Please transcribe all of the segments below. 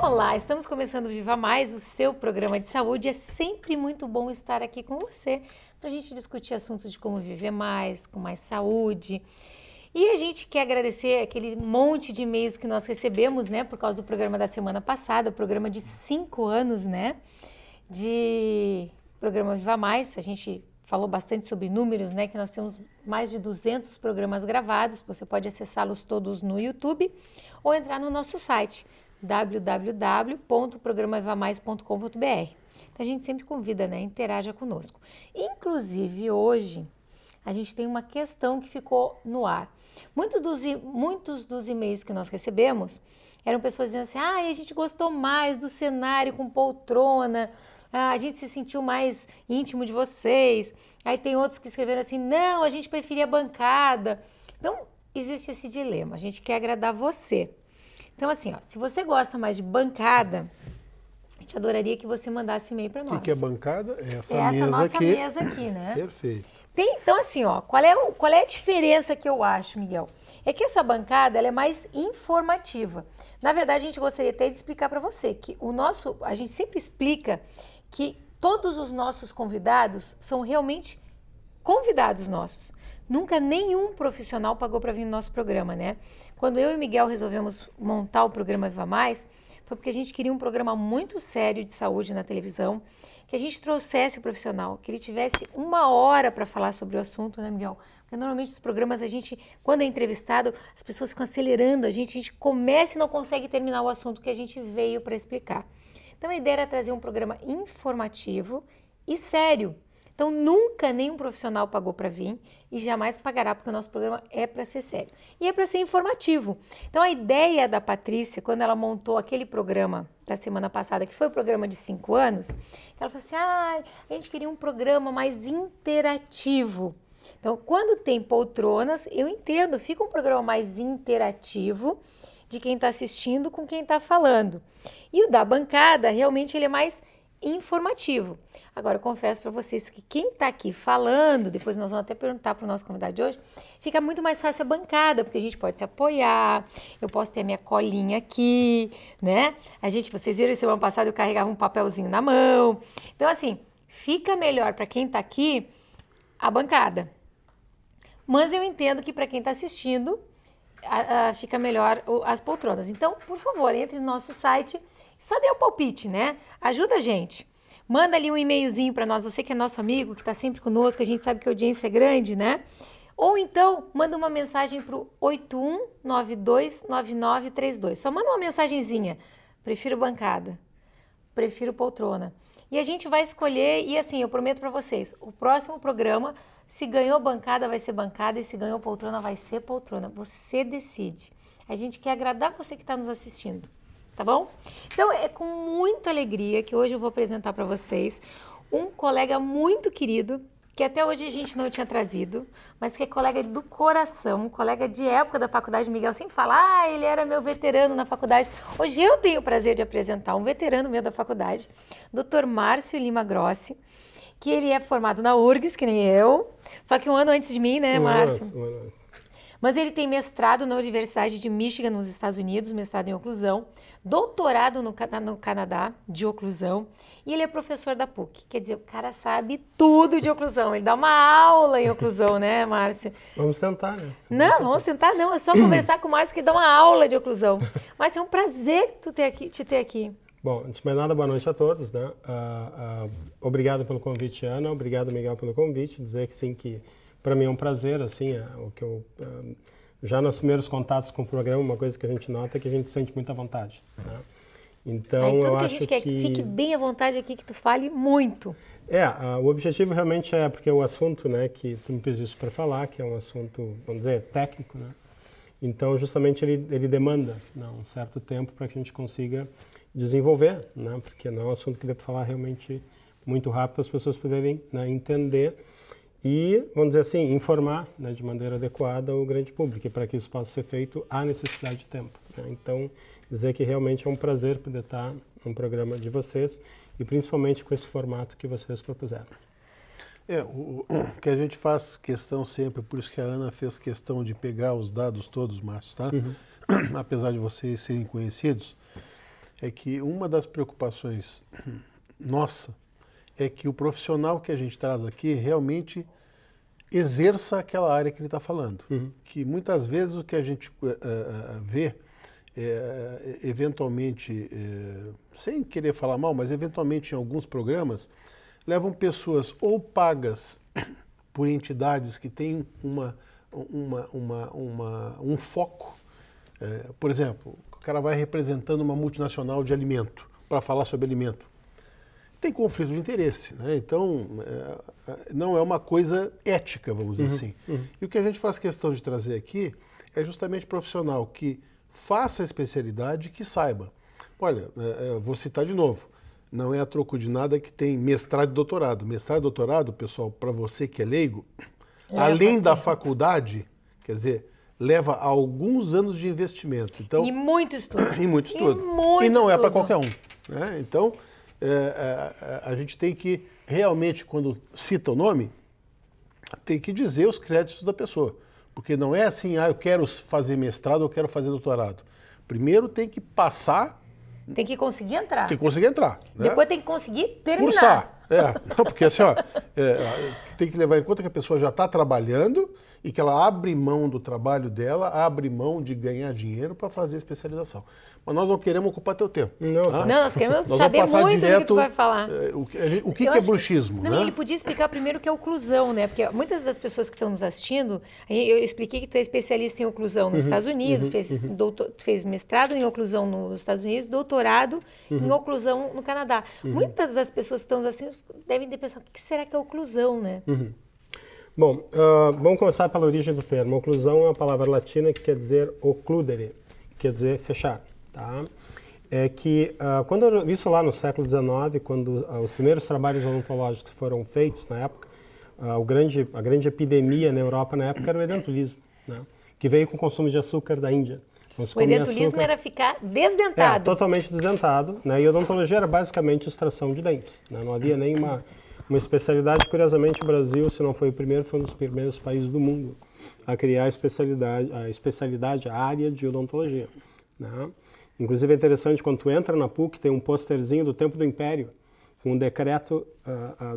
Olá, estamos começando o Viva Mais, o seu programa de saúde. É sempre muito bom estar aqui com você para a gente discutir assuntos de como viver mais, com mais saúde. E a gente quer agradecer aquele monte de e-mails que nós recebemos, né, por causa do programa da semana passada, o programa de 5 anos, né, de programa Viva Mais. A gente falou bastante sobre números, né, que nós temos mais de 200 programas gravados. Você pode acessá-los todos no YouTube ou entrar no nosso site www.programavivamais.com.br. Então a gente sempre convida, né, interaja conosco. Inclusive hoje a gente tem uma questão que ficou no ar. Muitos dos e-mails que nós recebemos eram pessoas dizendo assim: a gente gostou mais do cenário com poltrona, a gente se sentiu mais íntimo de vocês. Aí tem outros que escreveram assim: não, a gente preferia bancada. Então existe esse dilema, a gente quer agradar você. Então assim, ó, se você gosta mais de bancada, a gente adoraria que você mandasse um e-mail para nós. O que é bancada? Essa nossa mesa aqui, né? Perfeito. Então assim, ó, qual é a diferença que eu acho, Miguel? É que essa bancada ela é mais informativa. Na verdade, a gente gostaria até de explicar para você que a gente sempre explica que todos os nossos convidados são realmente convidados nossos. Nunca nenhum profissional pagou para vir no nosso programa, né? Quando eu e o Miguel resolvemos montar o programa Viva Mais, foi porque a gente queria um programa muito sério de saúde na televisão, que a gente trouxesse o profissional, que ele tivesse 1 hora para falar sobre o assunto, né, Miguel? Porque normalmente os programas, quando é entrevistado, as pessoas ficam acelerando a gente começa e não consegue terminar o assunto que a gente veio para explicar. Então a ideia era trazer um programa informativo e sério. Então nunca nenhum profissional pagou para vir e jamais pagará, porque o nosso programa é para ser sério. E é para ser informativo. Então a ideia da Patrícia, quando ela montou aquele programa da semana passada, que foi o programa de 5 anos, ela falou assim: a gente queria um programa mais interativo. Então quando tem poltronas, eu entendo, fica um programa mais interativo de quem está assistindo com quem está falando. E o da bancada, realmente, ele é mais informativo. Agora, eu confesso para vocês que quem está aqui falando, depois nós vamos até perguntar para o nosso convidado de hoje, fica muito mais fácil a bancada, porque a gente pode se apoiar, eu posso ter a minha colinha aqui, né? Vocês viram, semana passada eu carregava um papelzinho na mão. Então, assim, fica melhor para quem está aqui a bancada. Mas eu entendo que para quem está assistindo, fica melhor as poltronas. Então, por favor, entre no nosso site, só dê o palpite, né? Ajuda a gente. Manda ali um e-mailzinho para nós, você que é nosso amigo, que está sempre conosco, a gente sabe que a audiência é grande, né? Ou então, manda uma mensagem para o 81929932. Só manda uma mensagenzinha. Prefiro bancada. Prefiro poltrona. E a gente vai escolher, e assim, eu prometo para vocês, o próximo programa, se ganhou bancada, vai ser bancada, e se ganhou poltrona, vai ser poltrona. Você decide. A gente quer agradar você que está nos assistindo, tá bom? Então, é com muita alegria que hoje eu vou apresentar para vocês um colega muito querido, que até hoje a gente não tinha trazido, mas que é colega do coração, colega de época da faculdade. Miguel sempre fala: ele era meu veterano na faculdade. Hoje eu tenho o prazer de apresentar um veterano meu da faculdade, Dr. Márcio Lima Grossi, que ele é formado na URGS, que nem eu, só que um ano antes de mim, né, Márcio? Mas ele tem mestrado na Universidade de Michigan, nos Estados Unidos, mestrado em oclusão, doutorado no Canadá, de oclusão, e ele é professor da PUC. Quer dizer, o cara sabe tudo de oclusão, ele dá uma aula em oclusão, né, Márcio? Vamos tentar, né? Não, vamos tentar não, é só conversar com o Márcio que dá uma aula de oclusão. Márcio, é um prazer te ter aqui. Bom, antes de mais nada, boa noite a todos, né? Obrigado pelo convite, Ana, obrigado, Miguel, pelo convite, dizer que sim, que para mim é um prazer, assim, o que eu já nos primeiros contatos com o programa, uma coisa que a gente nota é que a gente sente muita vontade, né? Então, tudo eu que acho a gente quer que tu fique bem à vontade aqui, que tu fale muito. O objetivo realmente é, porque o assunto, né, que tu me pediste para falar, que é um assunto, vamos dizer, técnico, né? Então, justamente, ele demanda, né, um certo tempo para que a gente consiga desenvolver, né? Porque não é um assunto que dê para falar realmente muito rápido, para as pessoas poderem, né, entender e, vamos dizer assim, informar, né, de maneira adequada o grande público. E para que isso possa ser feito, há necessidade de tempo, né? Então, dizer que realmente é um prazer poder estar num programa de vocês e principalmente com esse formato que vocês propuseram. O que a gente faz questão sempre, por isso que a Ana fez questão de pegar os dados todos, Márcio, tá? Apesar de vocês serem conhecidos, é que uma das preocupações nossa é que o profissional que a gente traz aqui realmente exerça aquela área que ele está falando. Que muitas vezes o que a gente vê, eventualmente, sem querer falar mal, mas eventualmente em alguns programas, levam pessoas ou pagas por entidades que têm um foco. Por exemplo, o cara vai representando uma multinacional de alimento para falar sobre alimento. Tem conflito de interesse, né? Então, não é uma coisa ética, vamos dizer assim. E o que a gente faz questão de trazer aqui é justamente profissional que faça a especialidade e que saiba. Olha, vou citar de novo, não é a troco de nada que tem mestrado e doutorado. Mestrado e doutorado, pessoal, para você que é leigo, além da faculdade, quer dizer, leva alguns anos de investimento. Então, e muito estudo. E muito estudo. E não é para qualquer um, né? Então, a gente tem que realmente, quando cita o nome, tem que dizer os créditos da pessoa. Porque não é assim, eu quero fazer mestrado ou quero fazer doutorado. Primeiro tem que passar... Tem que conseguir entrar. Tem que conseguir entrar. Né? Depois tem que conseguir terminar. Cursar. Não, porque assim, tem que levar em conta que a pessoa já está trabalhando e que ela abre mão do trabalho dela, abre mão de ganhar dinheiro para fazer a especialização. Mas nós não queremos ocupar teu tempo. Não, nós queremos saber muito do que tu vai falar. O que é bruxismo? Não, né? ele podia explicar primeiro o que é oclusão, né? Porque muitas das pessoas que estão nos assistindo, eu expliquei que tu é especialista em oclusão nos Estados Unidos, fez mestrado em oclusão nos Estados Unidos, doutorado em oclusão no Canadá. Muitas das pessoas que estão nos assistindo devem ter pensado, o que será que é oclusão, né? Bom, vamos começar pela origem do termo. Oclusão é uma palavra latina que quer dizer occludere, quer dizer fechar. Tá? É que, isso lá no século XIX, quando os primeiros trabalhos odontológicos foram feitos na época, a grande epidemia na Europa na época era o edentulismo, né? Que veio com o consumo de açúcar da Índia. Então, o edentulismo era ficar desdentado. Totalmente desdentado, né? E a odontologia era basicamente extração de dentes, né? Não havia nenhuma uma especialidade. Curiosamente, o Brasil, se não foi o primeiro, foi um dos primeiros países do mundo a criar a área de odontologia, né? Inclusive é interessante, quando tu entra na PUC, tem um posterzinho do tempo do Império, com um decreto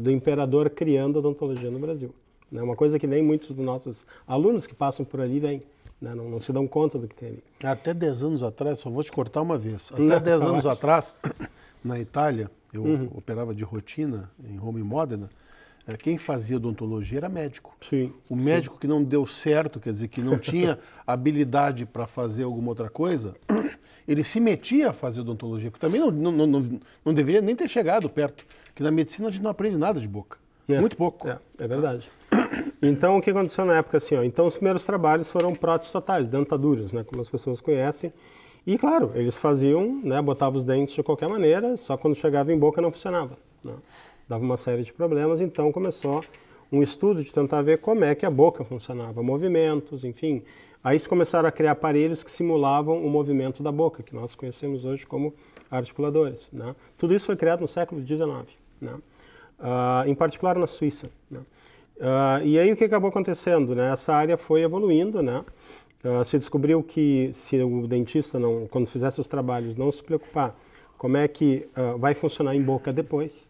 do imperador criando a odontologia no Brasil. É uma coisa que nem muitos dos nossos alunos que passam por ali vêm, né? Não se dão conta do que tem ali. Até 10 anos atrás, só vou te cortar uma vez, até 10 anos atrás, na Itália, eu operava de rotina em Roma e Módena, quem fazia odontologia era médico. Sim, o médico que não deu certo, quer dizer, que não tinha habilidade para fazer alguma outra coisa, ele se metia a fazer odontologia, porque também não deveria nem ter chegado perto, porque na medicina a gente não aprende nada de boca, muito pouco. É verdade. Então, o que aconteceu na época, assim, então os primeiros trabalhos foram próteses totais, dentaduras, né, como as pessoas conhecem, e claro, eles faziam, né, botavam os dentes de qualquer maneira, só quando chegava em boca não funcionava, né? Dava uma série de problemas, então começou um estudo de tentar ver como é que a boca funcionava, movimentos, enfim. Aí se começaram a criar aparelhos que simulavam o movimento da boca, que nós conhecemos hoje como articuladores, né? Tudo isso foi criado no século XIX, né? Em particular na Suíça, né? E aí o que acabou acontecendo, né? Essa área foi evoluindo, né? Se descobriu que se o dentista, quando fizesse os trabalhos, não se preocupar como é que vai funcionar em boca depois,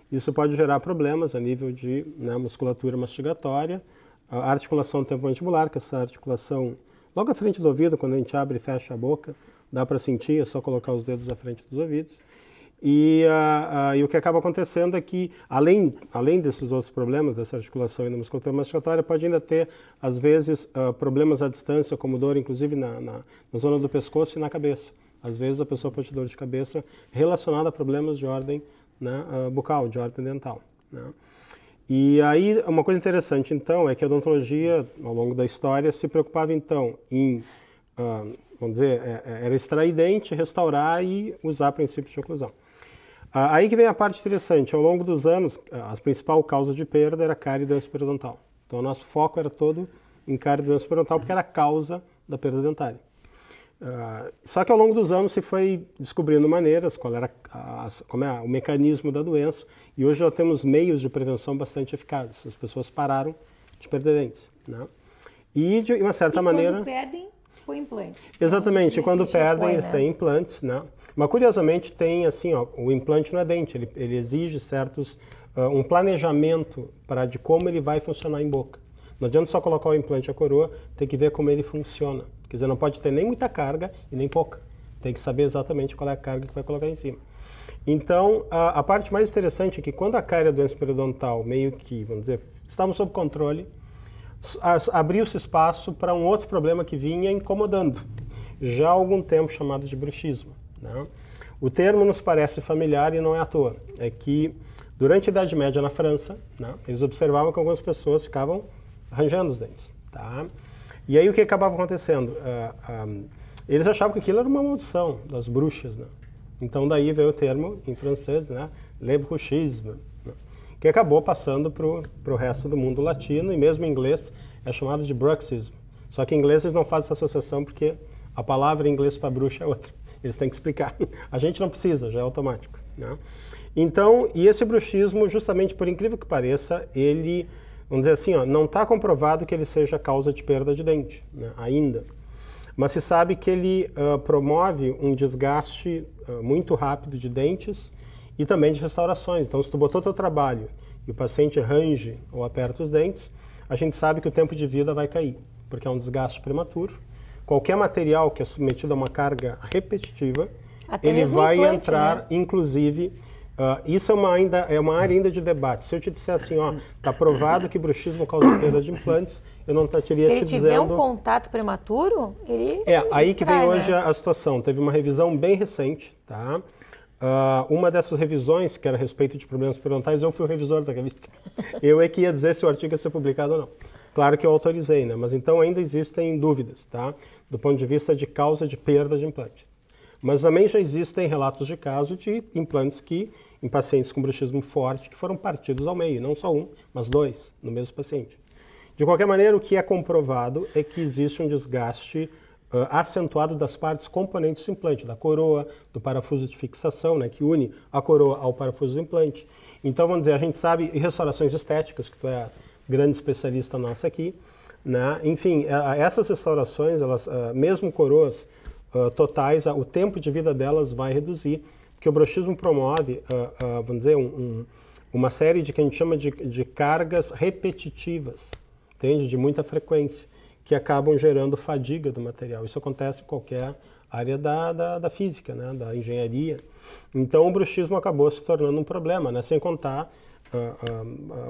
isso pode gerar problemas a nível de, né, musculatura mastigatória, a articulação temporomandibular, que é essa articulação logo à frente do ouvido, quando a gente abre e fecha a boca, dá para sentir, é só colocar os dedos à frente dos ouvidos. E o que acaba acontecendo é que, além desses outros problemas, dessa articulação e da musculatura mastigatória, pode ainda ter, às vezes, problemas à distância, como dor, inclusive, na zona do pescoço e na cabeça. Às vezes a pessoa pode ter dor de cabeça relacionada a problemas de ordem, né, bucal, de ordem dental, né? E aí, uma coisa interessante, então, é que a odontologia, ao longo da história, se preocupava, então, em, vamos dizer, era extrair dente, restaurar e usar princípios de oclusão. Aí que vem a parte interessante. Ao longo dos anos, a principal causa de perda era cárie e doença periodontal. Então, o nosso foco era todo em cárie e doença periodontal, porque era a causa da perda dentária. Só que ao longo dos anos se foi descobrindo maneiras, como é o mecanismo da doença, e hoje já temos meios de prevenção bastante eficazes. As pessoas pararam de perder dentes, né? E de uma certa maneira... por implante. Exatamente, quando perdem, eles né? têm implantes, né? Mas curiosamente tem assim, ó, o implante não é dente, ele exige certos, um planejamento de como ele vai funcionar em boca. Não adianta só colocar o implante e a coroa, tem que ver como ele funciona. Quer dizer, não pode ter nem muita carga e nem pouca. Tem que saber exatamente qual é a carga que vai colocar em cima. Então, a parte mais interessante é que quando a cárie e a doença periodontal meio que, vamos dizer, estavam sob controle, abriu-se espaço para um outro problema que vinha incomodando já há algum tempo, chamado de bruxismo, né? O termo nos parece familiar e não é à toa. É que durante a Idade Média na França, né, eles observavam que algumas pessoas ficavam arranjando os dentes, tá? E aí o que acabava acontecendo? Eles achavam que aquilo era uma maldição das bruxas, né? Então daí veio o termo em francês, né, le bruxisme, né, que acabou passando para o resto do mundo latino e mesmo em inglês é chamado de bruxism. Só que em inglês eles não fazem essa associação porque a palavra em inglês para bruxa é outra. Eles têm que explicar. A gente não precisa, já é automático, né? Então, e esse bruxismo, justamente por incrível que pareça, ele, vamos dizer assim, ó, não está comprovado que ele seja causa de perda de dente, né, ainda. Mas se sabe que ele promove um desgaste muito rápido de dentes e também de restaurações. Então, se tu botou teu trabalho e o paciente range ou aperta os dentes, a gente sabe que o tempo de vida vai cair, porque é um desgaste prematuro. Qualquer material que é submetido a uma carga repetitiva, até ele vai implante, entrar, né? Inclusive, isso é uma área ainda de debate. Se eu te disser assim, ó, está provado que bruxismo causa perda de implantes, eu não estaria te dizendo... Se ele tiver um contato prematuro, ele aí que vem né? hoje a situação. Teve uma revisão bem recente, tá? Uma dessas revisões, que era a respeito de problemas periodontais, eu fui o revisor da revista. Eu é que ia dizer se o artigo ia ser publicado ou não. Claro que eu autorizei, né? Mas então ainda existem dúvidas, tá? Do ponto de vista de causa de perda de implante. Mas também já existem relatos de caso de implantes em pacientes com bruxismo forte, que foram partidos ao meio, não só um, mas dois, no mesmo paciente. De qualquer maneira, o que é comprovado é que existe um desgaste acentuado das partes componentes do implante, da coroa, do parafuso de fixação, né, que une a coroa ao parafuso do implante. Então, vamos dizer, a gente sabe, e restaurações estéticas, que tu é a grande especialista nossa aqui, né? Enfim, essas restaurações, elas, mesmo coroas totais, o tempo de vida delas vai reduzir, porque o bruxismo promove, vamos dizer, uma série de que a gente chama de cargas repetitivas, entende? De muita frequência, que acabam gerando fadiga do material. Isso acontece em qualquer área da física, né? Da engenharia. Então o bruxismo acabou se tornando um problema, né? Sem contar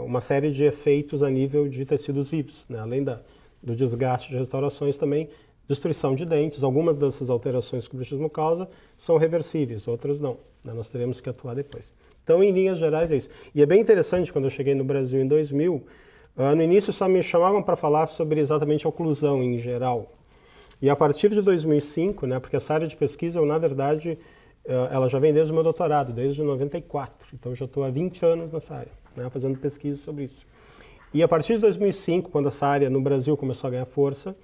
uma série de efeitos a nível de tecidos vivos, né? Além do desgaste de restaurações, também destruição de dentes. Algumas dessas alterações que o bruxismo causa são reversíveis, outras não, né? Nós teremos que atuar depois. Então, em linhas gerais, é isso. E é bem interessante, quando eu cheguei no Brasil em 2000, no início só me chamavam para falar sobre exatamente a oclusão em geral. E a partir de 2005, né, porque essa área de pesquisa, na verdade, ela já vem desde o meu doutorado, desde 94. Então, eu já estou há 20 anos nessa área, né, fazendo pesquisa sobre isso. E a partir de 2005, quando essa área no Brasil começou a ganhar força,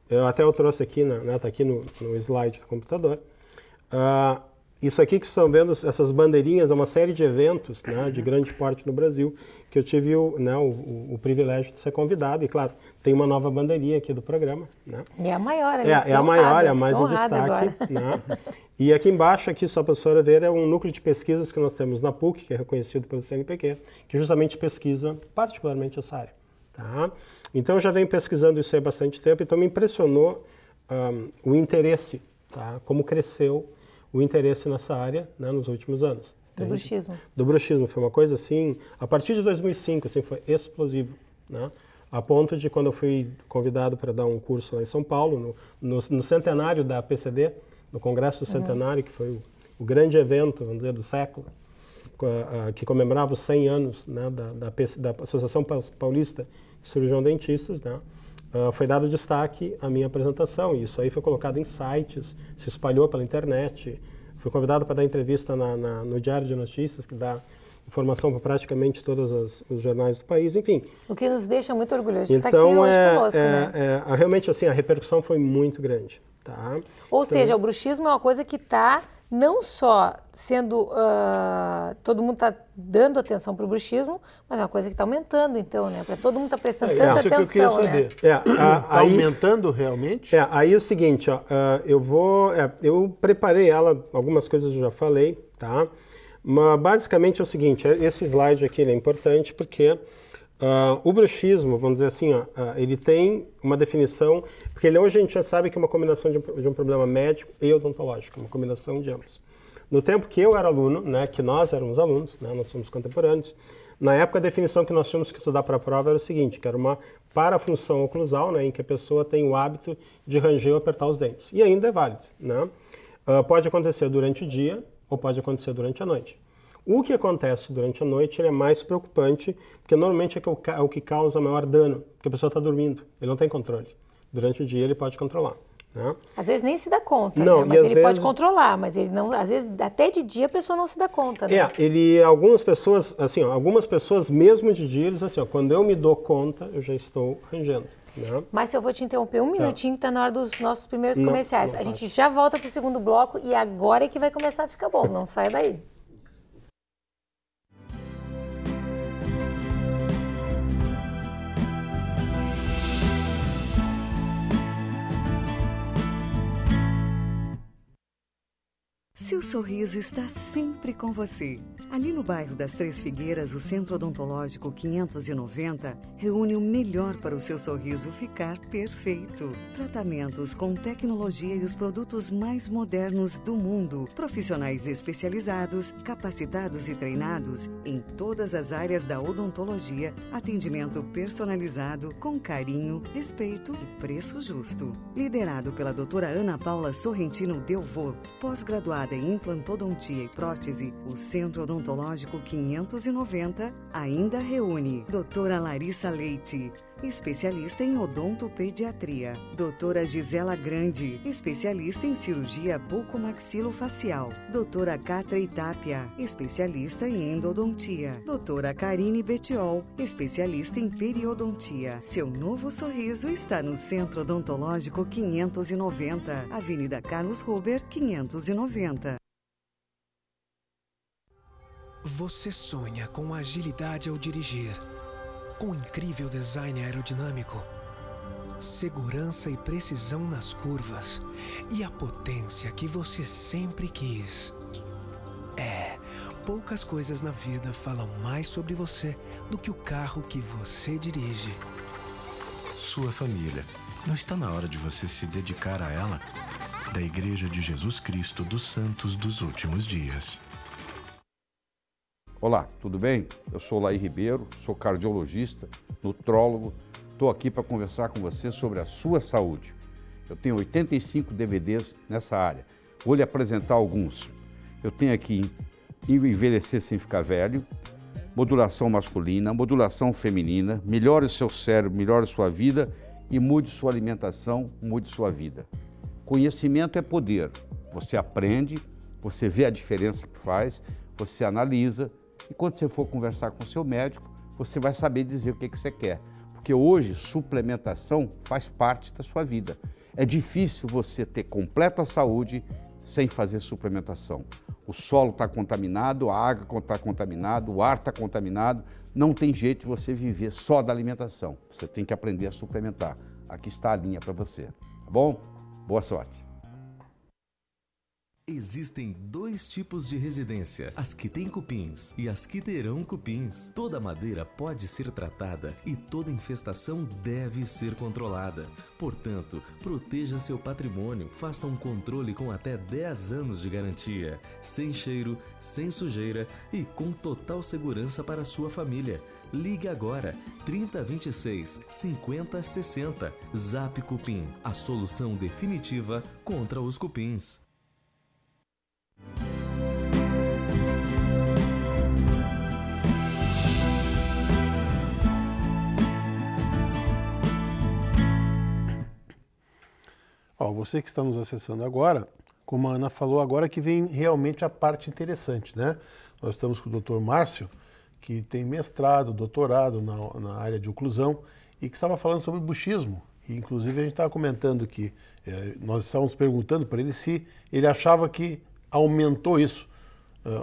eu trouxe aqui, né, tá aqui no slide do computador, isso aqui que estão vendo, essas bandeirinhas, é uma série de eventos, né, de grande porte no Brasil, que eu tive o privilégio de ser convidado. E, claro, tem uma nova bandeirinha aqui do programa. Né? E é a maior, é a maior, é a mais em destaque. Né? E aqui embaixo, aqui, só para a senhora ver, é um núcleo de pesquisas que nós temos na PUC, que é reconhecido pelo CNPq, que justamente pesquisa particularmente essa área. Tá? Então, eu já venho pesquisando isso há bastante tempo, então me impressionou o interesse, tá? Como cresceu o interesse nessa área, né, nos últimos anos. Do bruxismo. Do bruxismo. Foi uma coisa assim, a partir de 2005, assim, foi explosivo, né? A ponto de, quando eu fui convidado para dar um curso lá em São Paulo, no centenário da PCD, no Congresso do Centenário, que foi o grande evento, vamos dizer, do século, que comemorava os 100 anos, né, da Associação Paulista de Cirurgião Dentistas, né? Foi dado destaque à minha apresentação, e isso aí foi colocado em sites, se espalhou pela internet. Fui convidado para dar entrevista no Diário de Notícias, que dá informação para praticamente todos os jornais do país, enfim. O que nos deixa muito orgulhosos de estar aqui hoje conosco, né? Realmente, assim, a repercussão foi muito grande. Tá? Ou seja, o bruxismo é uma coisa que está não só sendo, todo mundo está dando atenção para o bruxismo, mas é uma coisa que está aumentando, então, né? Para todo mundo está prestando tanta atenção, isso que eu queria saber. Está aumentando realmente? Aí é o seguinte, ó, eu preparei ela, algumas coisas eu já falei, tá? Mas basicamente é o seguinte, esse slide aqui é importante porque o bruxismo, vamos dizer assim, ele tem uma definição, porque hoje a gente já sabe que é uma combinação de um problema médico e odontológico, uma combinação de ambos. No tempo que eu era aluno, né, que nós éramos alunos, né, nós somos contemporâneos, na época a definição que nós tínhamos que estudar para a prova era o seguinte, que era uma parafunção oclusal, né, em que a pessoa tem o hábito de ranger ou apertar os dentes. E ainda é válido, né? Pode acontecer durante o dia ou pode acontecer durante a noite. O que acontece durante a noite ele é mais preocupante, porque normalmente é o que causa maior dano, porque a pessoa está dormindo, ele não tem controle. Durante o dia ele pode controlar. Né? Às vezes nem se dá conta, não, né? Mas ele pode controlar, mas ele não, às vezes até de dia a pessoa não se dá conta. Né? Algumas pessoas mesmo de dia, eles assim, quando eu me dou conta, eu já estou rangendo. Né? Mas eu vou te interromper um minutinho, que está na hora dos nossos primeiros comerciais. A gente já volta para o segundo bloco e agora é que vai começar a ficar bom, não saia daí. Seu sorriso está sempre com você. Ali no bairro das Três Figueiras, o Centro Odontológico 590 reúne o melhor para o seu sorriso ficar perfeito. Tratamentos com tecnologia e os produtos mais modernos do mundo. Profissionais especializados, capacitados e treinados em todas as áreas da odontologia. Atendimento personalizado, com carinho, respeito e preço justo. Liderado pela doutora Ana Paula Sorrentino Delvaux, pós-graduada em implantodontia e prótese, o Centro Odontológico 590 ainda reúne doutora Larissa Leite, especialista em odontopediatria, doutora Gisela Grande, especialista em cirurgia bucomaxilofacial, doutora Catra Itápia, especialista em endodontia, doutora Karine Betiol, especialista em periodontia. Seu novo sorriso está no Centro Odontológico 590, Avenida Carlos Ruber, 590. Você sonha com agilidade ao dirigir, com incrível design aerodinâmico, segurança e precisão nas curvas e a potência que você sempre quis. Poucas coisas na vida falam mais sobre você do que o carro que você dirige. Sua família. Não está na hora de você se dedicar a ela? Da Igreja de Jesus Cristo dos Santos dos Últimos Dias. Olá, tudo bem? Eu sou Laí Ribeiro, sou cardiologista, nutrólogo. Estou aqui para conversar com você sobre a sua saúde. Eu tenho 85 DVDs nessa área. Vou lhe apresentar alguns. Eu tenho aqui Envelhecer Sem Ficar Velho, Modulação Masculina, Modulação Feminina, Melhore o Seu Cérebro, Melhore Sua Vida e Mude Sua Alimentação, Mude Sua Vida. Conhecimento é poder. Você aprende, você vê a diferença que faz, você analisa e quando você for conversar com o seu médico, você vai saber dizer o que você quer. Porque hoje, suplementação faz parte da sua vida. É difícil você ter completa saúde sem fazer suplementação. O solo está contaminado, a água está contaminada, o ar está contaminado. Não tem jeito de você viver só da alimentação. Você tem que aprender a suplementar. Aqui está a linha para você. Tá bom? Boa sorte. Existem dois tipos de residência, as que têm cupins e as que terão cupins. Toda madeira pode ser tratada e toda infestação deve ser controlada. Portanto, proteja seu patrimônio, faça um controle com até 10 anos de garantia, sem cheiro, sem sujeira e com total segurança para a sua família. Ligue agora, 3026 5060. Zap Cupim, a solução definitiva contra os cupins. Você que está nos acessando agora, como a Ana falou, agora que vem realmente a parte interessante, né? Nós estamos com o Dr. Márcio, que tem mestrado, doutorado na área de oclusão e que estava falando sobre bruxismo. E, inclusive, a gente estava comentando que nós estávamos perguntando para ele se ele achava que aumentou isso.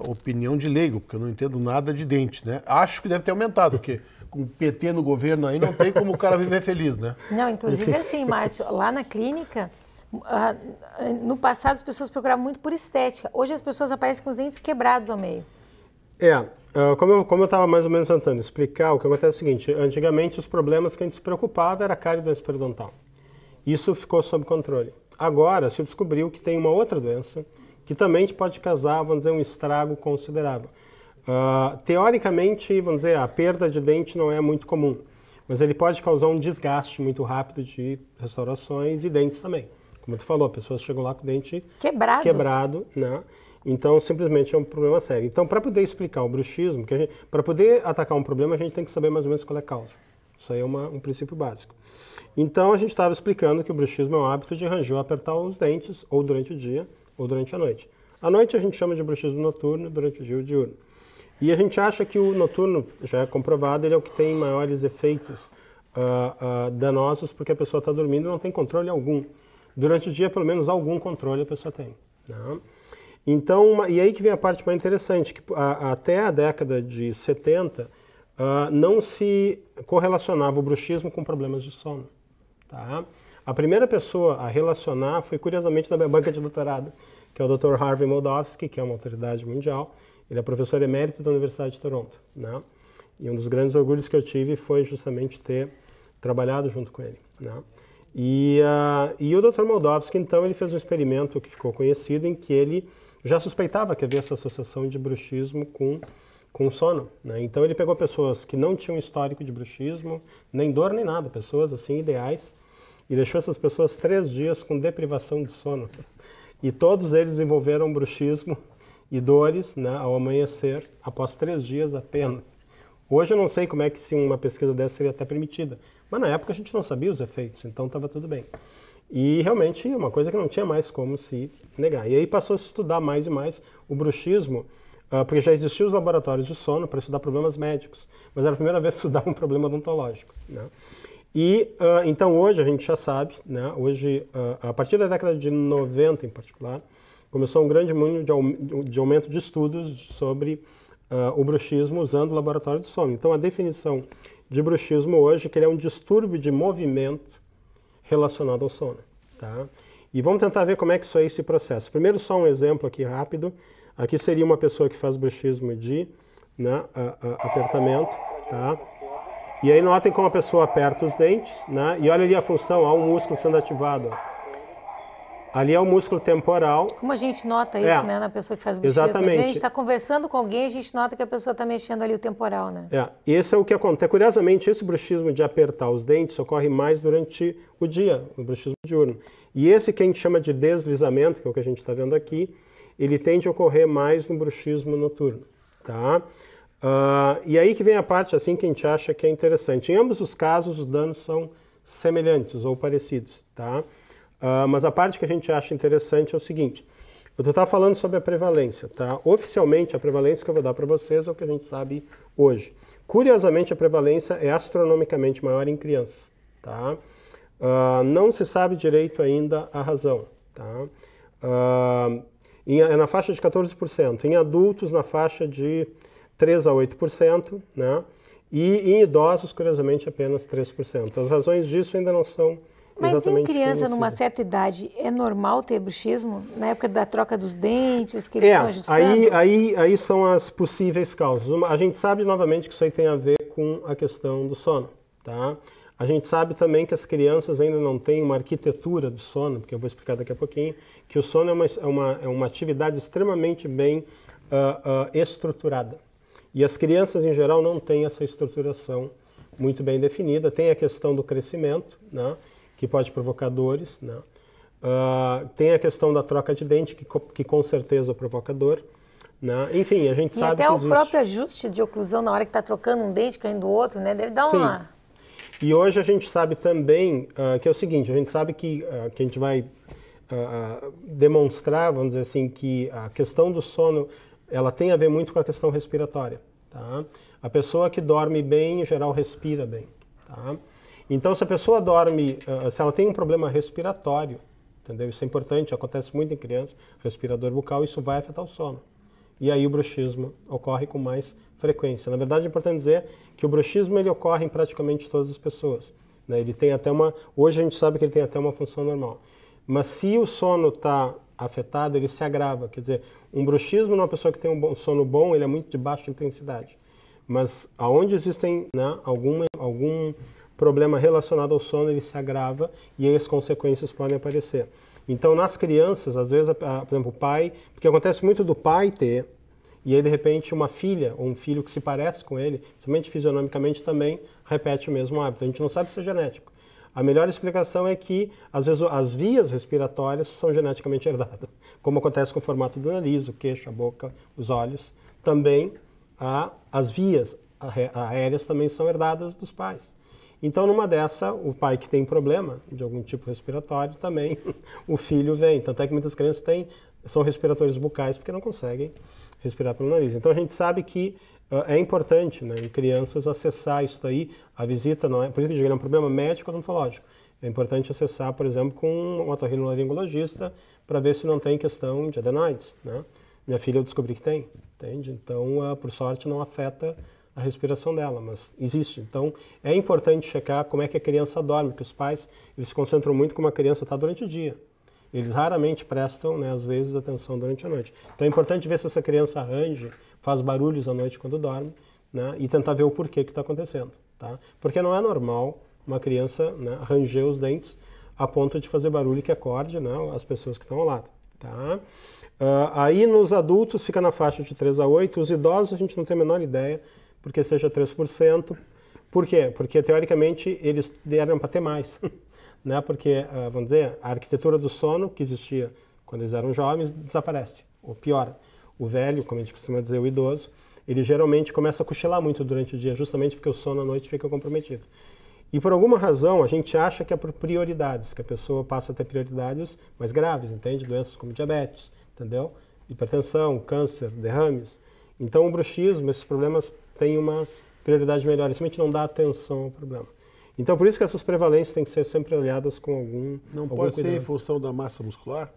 Opinião de leigo, porque eu não entendo nada de dente, né? Acho que deve ter aumentado, porque com o PT no governo aí não tem como o cara viver feliz, né? Não, inclusive assim, Márcio, lá na clínica, no passado as pessoas procuravam muito por estética. Hoje as pessoas aparecem com os dentes quebrados ao meio. Como eu estava mais ou menos tentando explicar, o que acontece é o seguinte, antigamente os problemas que a gente se preocupava era cárie e doença periodontal. Isso ficou sob controle. Agora se descobriu que tem uma outra doença que também pode causar, vamos dizer, um estrago considerável. Teoricamente, vamos dizer, a perda de dente não é muito comum, mas ele pode causar um desgaste muito rápido de restaurações e dentes também. Como tu falou, pessoas chegam lá com o dente quebrado, né? Então, simplesmente é um problema sério. Então, para poder explicar o bruxismo, para poder atacar um problema, a gente tem que saber mais ou menos qual é a causa. Isso aí é um princípio básico. Então, a gente estava explicando que o bruxismo é um hábito de ranger ou apertar os dentes, ou durante o dia, ou durante a noite. À noite a gente chama de bruxismo noturno, durante o dia o diurno. E a gente acha que o noturno, já é comprovado, ele é o que tem maiores efeitos danosos, porque a pessoa está dormindo e não tem controle algum. Durante o dia, pelo menos, algum controle a pessoa tem. Né? Então, e aí que vem a parte mais interessante, que até a década de 70, não se correlacionava o bruxismo com problemas de sono. Tá? A primeira pessoa a relacionar foi, curiosamente, na minha banca de doutorado, que é o Dr. Harvey Moldovsky, que é uma autoridade mundial. Ele é professor emérito da Universidade de Toronto. Né? E um dos grandes orgulhos que eu tive foi justamente ter trabalhado junto com ele. Né? E o Dr. Moldovsky, então, ele fez um experimento que ficou conhecido, em que ele já suspeitava que havia essa associação de bruxismo com sono. Né? Então, ele pegou pessoas que não tinham histórico de bruxismo, nem dor, nem nada, pessoas assim ideais, e deixou essas pessoas 3 dias com deprivação de sono. E todos eles desenvolveram bruxismo e dores, né, ao amanhecer, após 3 dias apenas. Hoje eu não sei como é que se uma pesquisa dessa seria até permitida, mas na época a gente não sabia os efeitos, então estava tudo bem. E realmente é uma coisa que não tinha mais como se negar. E aí passou a se estudar mais e mais o bruxismo, porque já existiam os laboratórios de sono para estudar problemas médicos, mas era a primeira vez que estudava um problema odontológico. Né? E então hoje a gente já sabe, né, hoje, a partir da década de 90 em particular, começou um grande número de aumento de estudos sobre o bruxismo usando o laboratório de sono. Então a definição de bruxismo hoje é que ele é um distúrbio de movimento relacionado ao sono. Tá? E vamos tentar ver como é que isso aí se processa. Primeiro só um exemplo aqui rápido. Aqui seria uma pessoa que faz bruxismo de, né, apertamento. Tá? E aí notem como a pessoa aperta os dentes, né? E olha ali a função, há um músculo sendo ativado. Ó. Ali é o músculo temporal. Como a gente nota isso, né, na pessoa que faz bruxismo? Exatamente. A gente está conversando com alguém, a gente nota que a pessoa está mexendo ali o temporal, né? Esse é o que acontece. Curiosamente, esse bruxismo de apertar os dentes ocorre mais durante o dia, o bruxismo diurno. E esse que a gente chama de deslizamento, que é o que a gente está vendo aqui, ele tende a ocorrer mais no bruxismo noturno, tá? E aí que vem a parte assim que a gente acha que é interessante. Em ambos os casos, os danos são semelhantes ou parecidos, tá? Mas a parte que a gente acha interessante é o seguinte. Eu estava falando sobre a prevalência, tá? Oficialmente, a prevalência que eu vou dar para vocês é o que a gente sabe hoje. Curiosamente, a prevalência é astronomicamente maior em crianças, tá? Não se sabe direito ainda a razão, tá? É na faixa de 14%. Em adultos, na faixa de 3 a 8%, né? E em idosos, curiosamente, apenas 3%. As razões disso ainda não são exatamente Mas em criança, conhecidas. numa certa idade, é normal ter bruxismo? Na época da troca dos dentes, que eles estão ajustando? Aí são as possíveis causas. A gente sabe, novamente, que isso aí tem a ver com a questão do sono, tá? A gente sabe também que as crianças ainda não têm uma arquitetura do sono, porque eu vou explicar daqui a pouquinho, que o sono é uma atividade extremamente bem estruturada. E as crianças, em geral, não têm essa estruturação muito bem definida. Tem a questão do crescimento, né, que pode provocar dores. Né? Tem a questão da troca de dente, que com certeza provoca dor. Né? Enfim, a gente sabe que até o existe. próprio ajuste de oclusão na hora que está trocando um dente, caindo o outro, né? Deve dar uma... E hoje a gente sabe também que é o seguinte, a gente sabe que a gente vai demonstrar, vamos dizer assim, que a questão do sono, ela tem a ver muito com a questão respiratória, tá? A pessoa que dorme bem, em geral, respira bem, tá? Então, se a pessoa dorme, se ela tem um problema respiratório, entendeu? Isso é importante, acontece muito em crianças, respirador bucal, isso vai afetar o sono. E aí o bruxismo ocorre com mais frequência. Na verdade, é importante dizer que o bruxismo ele ocorre em praticamente todas as pessoas, né? Ele tem até hoje a gente sabe que ele tem até uma função normal. Mas se o sono está afetado, ele se agrava. Quer dizer, um bruxismo numa pessoa que tem um sono bom, ele é muito de baixa intensidade. Mas aonde existem, né, algum problema relacionado ao sono, ele se agrava e aí as consequências podem aparecer. Então, nas crianças, às vezes, por exemplo, o pai, porque acontece muito do pai ter, e aí, de repente, uma filha ou um filho que se parece com ele, somente fisionomicamente, também repete o mesmo hábito. A gente não sabe se é genético. A melhor explicação é que, às vezes, as vias respiratórias são geneticamente herdadas, como acontece com o formato do nariz, o queixo, a boca, os olhos. Também, as vias aéreas também são herdadas dos pais. Então, numa dessa, o pai que tem problema de algum tipo respiratório, também o filho vem. Tanto é que muitas crianças são respiradores bucais porque não conseguem respirar pelo nariz. Então, a gente sabe que é importante, né, em crianças acessar isso daí. A visita não é... Por isso que eu digo, é um problema médico odontológico. É importante acessar, por exemplo, com um otorrinolaringologista para ver se não tem questão de adenoides, né? Minha filha eu descobri que tem, entende? Então, por sorte, não afeta a respiração dela, mas existe. Então, é importante checar como é que a criança dorme, porque os pais eles se concentram muito como a criança está durante o dia. Eles raramente prestam, né, às vezes, atenção durante a noite. Então, é importante ver se essa criança arranja, faz barulhos à noite quando dorme, né, e tentar ver o porquê que está acontecendo. Tá? Porque não é normal uma criança, né, ranger os dentes a ponto de fazer barulho que acorde, né, as pessoas que estão ao lado. Tá? Aí, nos adultos, fica na faixa de 3 a 8. Os idosos, a gente não tem a menor ideia, porque seja 3%. Por quê? Porque, teoricamente, eles deram para ter mais. Né? Porque, vamos dizer, a arquitetura do sono que existia quando eles eram jovens desaparece, ou piora. O velho, como a gente costuma dizer, o idoso, ele geralmente começa a cochilar muito durante o dia, justamente porque o sono à noite fica comprometido. E por alguma razão, a gente acha que é por prioridades, que a pessoa passa a ter prioridades mais graves, entende? Doenças como diabetes, entendeu? Hipertensão, câncer, derrames. Então, o bruxismo, esses problemas têm uma prioridade melhor, isso realmente não dá atenção ao problema. Então, por isso que essas prevalências têm que ser sempre olhadas com algum Não algum pode cuidado. ser em função da massa muscular?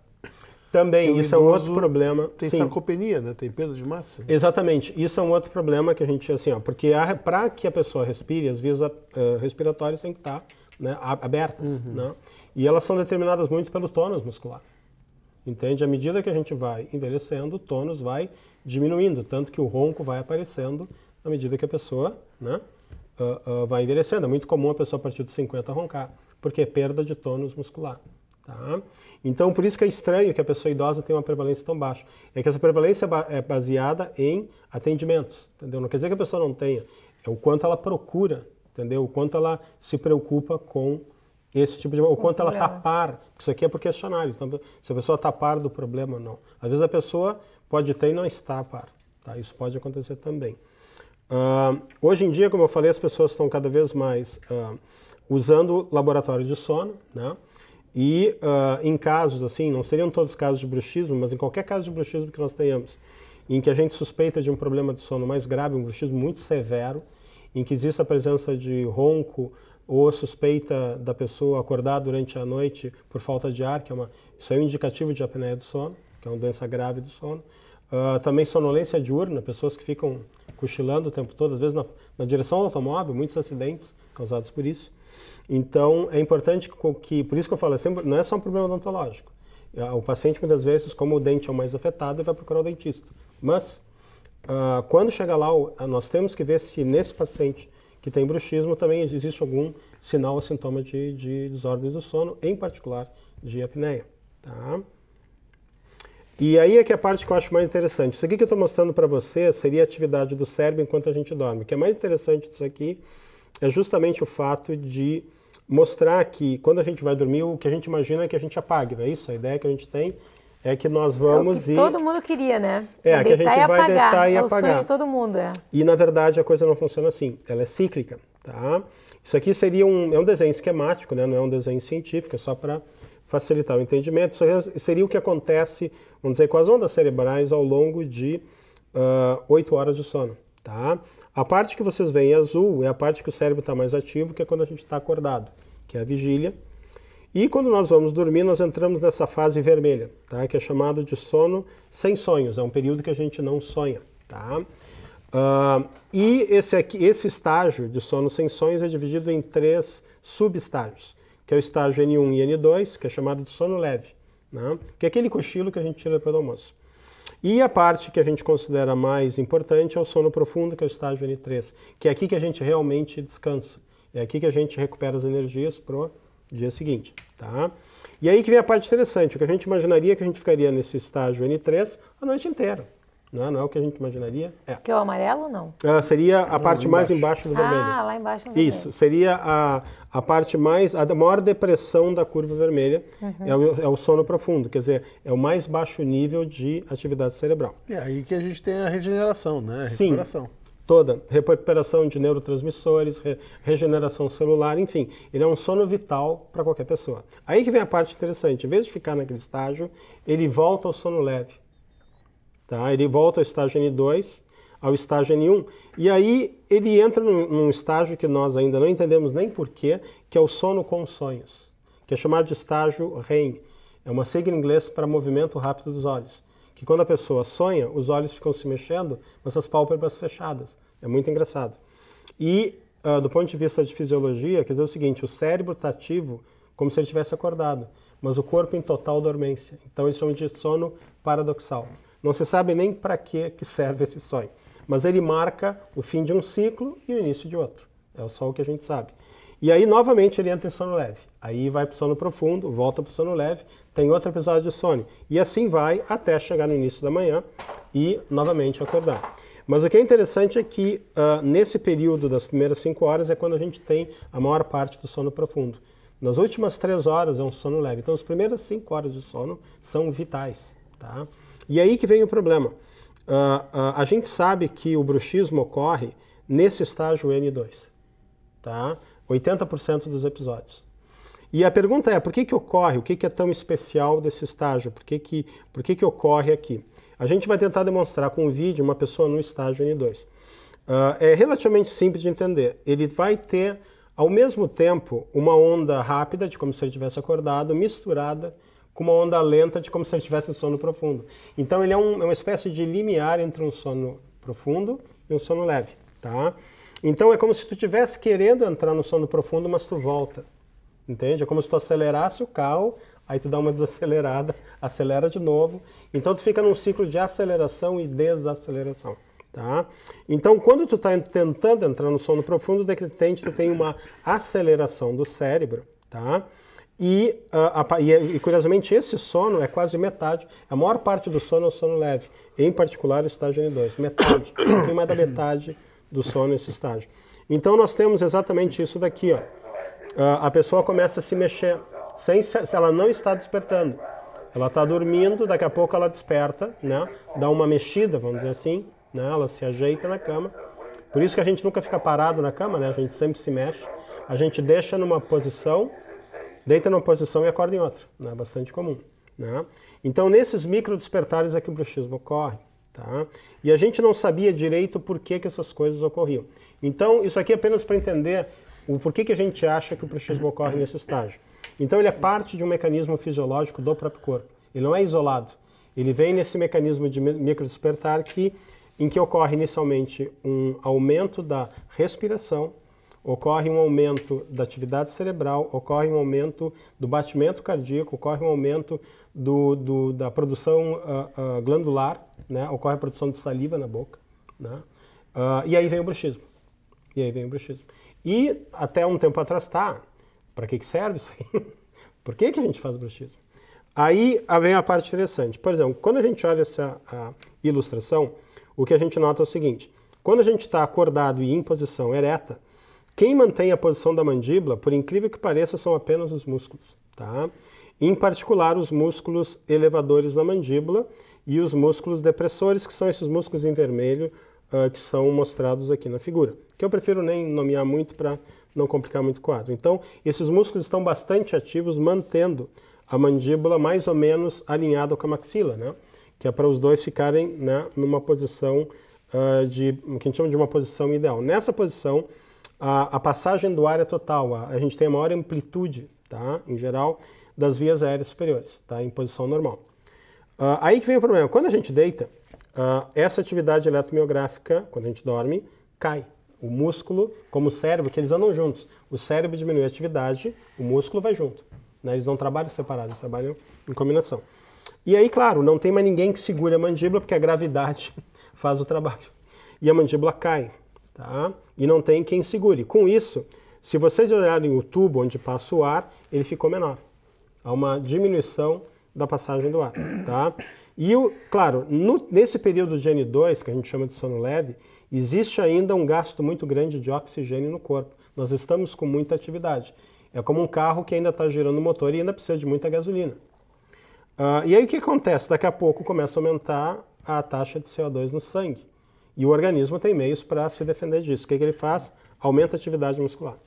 Também, isso é um outro problema. Tem Sim. sarcopenia, né? Tem perda de massa. Exatamente, isso é um outro problema que a gente, assim, ó, porque para que a pessoa respire, as vias respiratórias têm que estar, né, abertas, né? E elas são determinadas muito pelo tônus muscular, entende? À medida que a gente vai envelhecendo, o tônus vai diminuindo, tanto que o ronco vai aparecendo à medida que a pessoa, né, vai envelhecendo. É muito comum a pessoa a partir dos 50 roncar, porque é perda de tônus muscular. Tá? Então, por isso que é estranho que a pessoa idosa tenha uma prevalência tão baixa. É que essa prevalência é baseada em atendimentos, entendeu? Não quer dizer que a pessoa não tenha, é o quanto ela procura, entendeu? O quanto ela se preocupa com esse tipo de... O quanto ela está a par, isso aqui é por questionário, então, se a pessoa está a par do problema ou não. Às vezes a pessoa pode ter e não está a par, tá? Isso pode acontecer também. Hoje em dia, como eu falei, as pessoas estão cada vez mais usando laboratório de sono, né? E em casos, assim, não seriam todos casos de bruxismo, mas em qualquer caso de bruxismo que nós tenhamos, em que a gente suspeita de um problema de sono mais grave, um bruxismo muito severo, em que existe a presença de ronco ou a suspeita da pessoa acordar durante a noite por falta de ar, isso é um indicativo de apneia do sono, que é uma doença grave do sono. Também sonolência diurna, pessoas que ficam cochilando o tempo todo, às vezes na direção do automóvel, muitos acidentes causados por isso. Então, é importante que, por isso que eu falo, não é só um problema odontológico. O paciente, muitas vezes, como o dente é o mais afetado, ele vai procurar o dentista. Mas, quando chega lá, nós temos que ver se nesse paciente que tem bruxismo também existe algum sinal ou sintoma de desordem do sono, em particular de apneia. Tá? E aí é que a parte que eu acho mais interessante. Isso aqui que eu estou mostrando para você seria a atividade do cérebro enquanto a gente dorme. O que é mais interessante disso aqui é justamente o fato de mostrar que quando a gente vai dormir, o que a gente imagina é que a gente apague, não é isso? A ideia que a gente tem é que nós vamos todo mundo queria, né? Que a gente vai deitar e apagar. É o sonho de todo mundo, E, na verdade, a coisa não funciona assim. Ela é cíclica, tá? Isso aqui seria um desenho esquemático, né? Não é um desenho científico, é só para facilitar o entendimento. Isso seria o que acontece, vamos dizer, com as ondas cerebrais ao longo de 8 horas de sono, tá? A parte que vocês veem azul é a parte que o cérebro está mais ativo, que é quando a gente está acordado, que é a vigília. E quando nós vamos dormir, nós entramos nessa fase vermelha, tá? Que é chamado de sono sem sonhos. É um período que a gente não sonha, tá? E esse estágio de sono sem sonhos é dividido em 3 subestágios, que é o estágio N1 e N2, que é chamado de sono leve, né? Que é aquele cochilo que a gente tira depois do almoço. E a parte que a gente considera mais importante é o sono profundo, que é o estágio N3, que é aqui que a gente realmente descansa. É aqui que a gente recupera as energias pro dia seguinte, tá? E aí que vem a parte interessante, o que a gente imaginaria que a gente ficaria nesse estágio N3 a noite inteira. Não é o que a gente imaginaria. Que é o amarelo, não? Seria a parte mais embaixo do vermelho. Lá embaixo do vermelho. Isso, seria a parte mais, a maior depressão da curva vermelha, é o sono profundo, quer dizer, é o mais baixo nível de atividade cerebral. É aí que a gente tem a regeneração, né? A recuperação. Sim, toda. Recuperação de neurotransmissores, regeneração celular, enfim. Ele é um sono vital para qualquer pessoa. Aí que vem a parte interessante. Em vez de ficar naquele estágio, ele volta ao sono leve. Tá? Ele volta ao estágio N2, ao estágio N1. E aí ele entra num estágio que nós ainda não entendemos nem porquê, que é o sono com sonhos, que é chamado de estágio REM. É uma sigla em inglês para movimento rápido dos olhos. Que quando a pessoa sonha, os olhos ficam se mexendo, mas as pálpebras fechadas. É muito engraçado. E, do ponto de vista de fisiologia, quer dizer o seguinte, o cérebro está ativo como se ele estivesse acordado, mas o corpo em total dormência. Então eles chamam de sono paradoxal. Não se sabe nem para que serve esse sonho, mas ele marca o fim de um ciclo e o início de outro. É só o que a gente sabe. E aí, novamente, ele entra em sono leve. Aí vai para o sono profundo, volta para o sono leve, tem outro episódio de sono. E assim vai até chegar no início da manhã e, novamente, acordar. Mas o que é interessante é que, nesse período das primeiras 5 horas, é quando a gente tem a maior parte do sono profundo. Nas últimas 3 horas é um sono leve. Então, as primeiras 5 horas de sono são vitais, tá? E aí que vem o problema. A gente sabe que o bruxismo ocorre nesse estágio N2, tá? 80% dos episódios. E a pergunta é, por que ocorre? O que é tão especial desse estágio? Por que ocorre aqui? A gente vai tentar demonstrar com um vídeo uma pessoa no estágio N2. É relativamente simples de entender. Ele vai ter, ao mesmo tempo, uma onda rápida, de como se ele tivesse acordado, misturada com uma onda lenta, de como se ele estivesse em sono profundo. Então ele é uma espécie de limiar entre um sono profundo e um sono leve, tá? Então é como se tu estivesse querendo entrar no sono profundo, mas tu volta, entende? É como se tu acelerasse o carro, aí tu dá uma desacelerada, acelera de novo, então tu fica num ciclo de aceleração e desaceleração, tá? Então quando tu está tentando entrar no sono profundo, de repente tu tem uma aceleração do cérebro, tá? E curiosamente esse sono é quase metade, a maior parte do sono é o sono leve, em particular o estágio N2, metade, um pouquinho mais da metade do sono nesse estágio. Então nós temos exatamente isso daqui, ó. A pessoa começa a se mexer, se ela não está despertando, ela está dormindo, daqui a pouco ela desperta, né? Dá uma mexida, vamos dizer assim, né? Ela se ajeita na cama, por isso que a gente nunca fica parado na cama, né? A gente sempre se mexe, a gente deixa numa posição, deita numa posição e acorda em outra, né? Bastante comum, né? Então, nesses micro despertares é que o bruxismo ocorre, tá? E a gente não sabia direito por que essas coisas ocorriam. Então, isso aqui é apenas para entender o porquê que a gente acha que o bruxismo ocorre nesse estágio. Então, ele é parte de um mecanismo fisiológico do próprio corpo. Ele não é isolado. Ele vem nesse mecanismo de micro despertar em que ocorre inicialmente um aumento da respiração, ocorre um aumento da atividade cerebral, ocorre um aumento do batimento cardíaco, ocorre um aumento da produção glandular, né? Ocorre a produção de saliva na boca, né? E aí vem o bruxismo. E até um tempo atrás, para que serve isso aí? Por que a gente faz bruxismo? Aí vem a parte interessante. Por exemplo, quando a gente olha essa ilustração, o que a gente nota é o seguinte: quando a gente está acordado e em posição ereta, quem mantém a posição da mandíbula, por incrível que pareça, são apenas os músculos, tá? Em particular, os músculos elevadores da mandíbula e os músculos depressores, que são esses músculos em vermelho que são mostrados aqui na figura, que eu prefiro nem nomear muito para não complicar muito o quadro. Então, esses músculos estão bastante ativos, mantendo a mandíbula mais ou menos alinhada com a maxila, né? Que é para os dois ficarem, né, numa posição que a gente chama de uma posição ideal. Nessa posição, a passagem do ar é total, a gente tem a maior amplitude tá? Em geral, das vias aéreas superiores, tá? Em posição normal. Aí que vem o problema. Quando a gente deita, essa atividade eletromiográfica, quando a gente dorme, cai. O músculo, como o cérebro, que eles andam juntos. O cérebro diminui a atividade, o músculo vai junto. Né? Eles não trabalham separados, eles trabalham em combinação. E aí, claro, não tem mais ninguém que segure a mandíbula, porque a gravidade faz o trabalho. E a mandíbula cai, tá? E não tem quem segure. Com isso, se vocês olharem o tubo onde passa o ar, ele ficou menor. Há uma diminuição da passagem do ar, tá? E, claro, nesse período de N2, que a gente chama de sono leve, existe ainda um gasto muito grande de oxigênio no corpo. Nós estamos com muita atividade. É como um carro que ainda está girando o motor e ainda precisa de muita gasolina. E aí o que acontece? Daqui a pouco começa a aumentar a taxa de CO2 no sangue. E o organismo tem meios para se defender disso. O que ele faz? Aumenta a atividade muscular.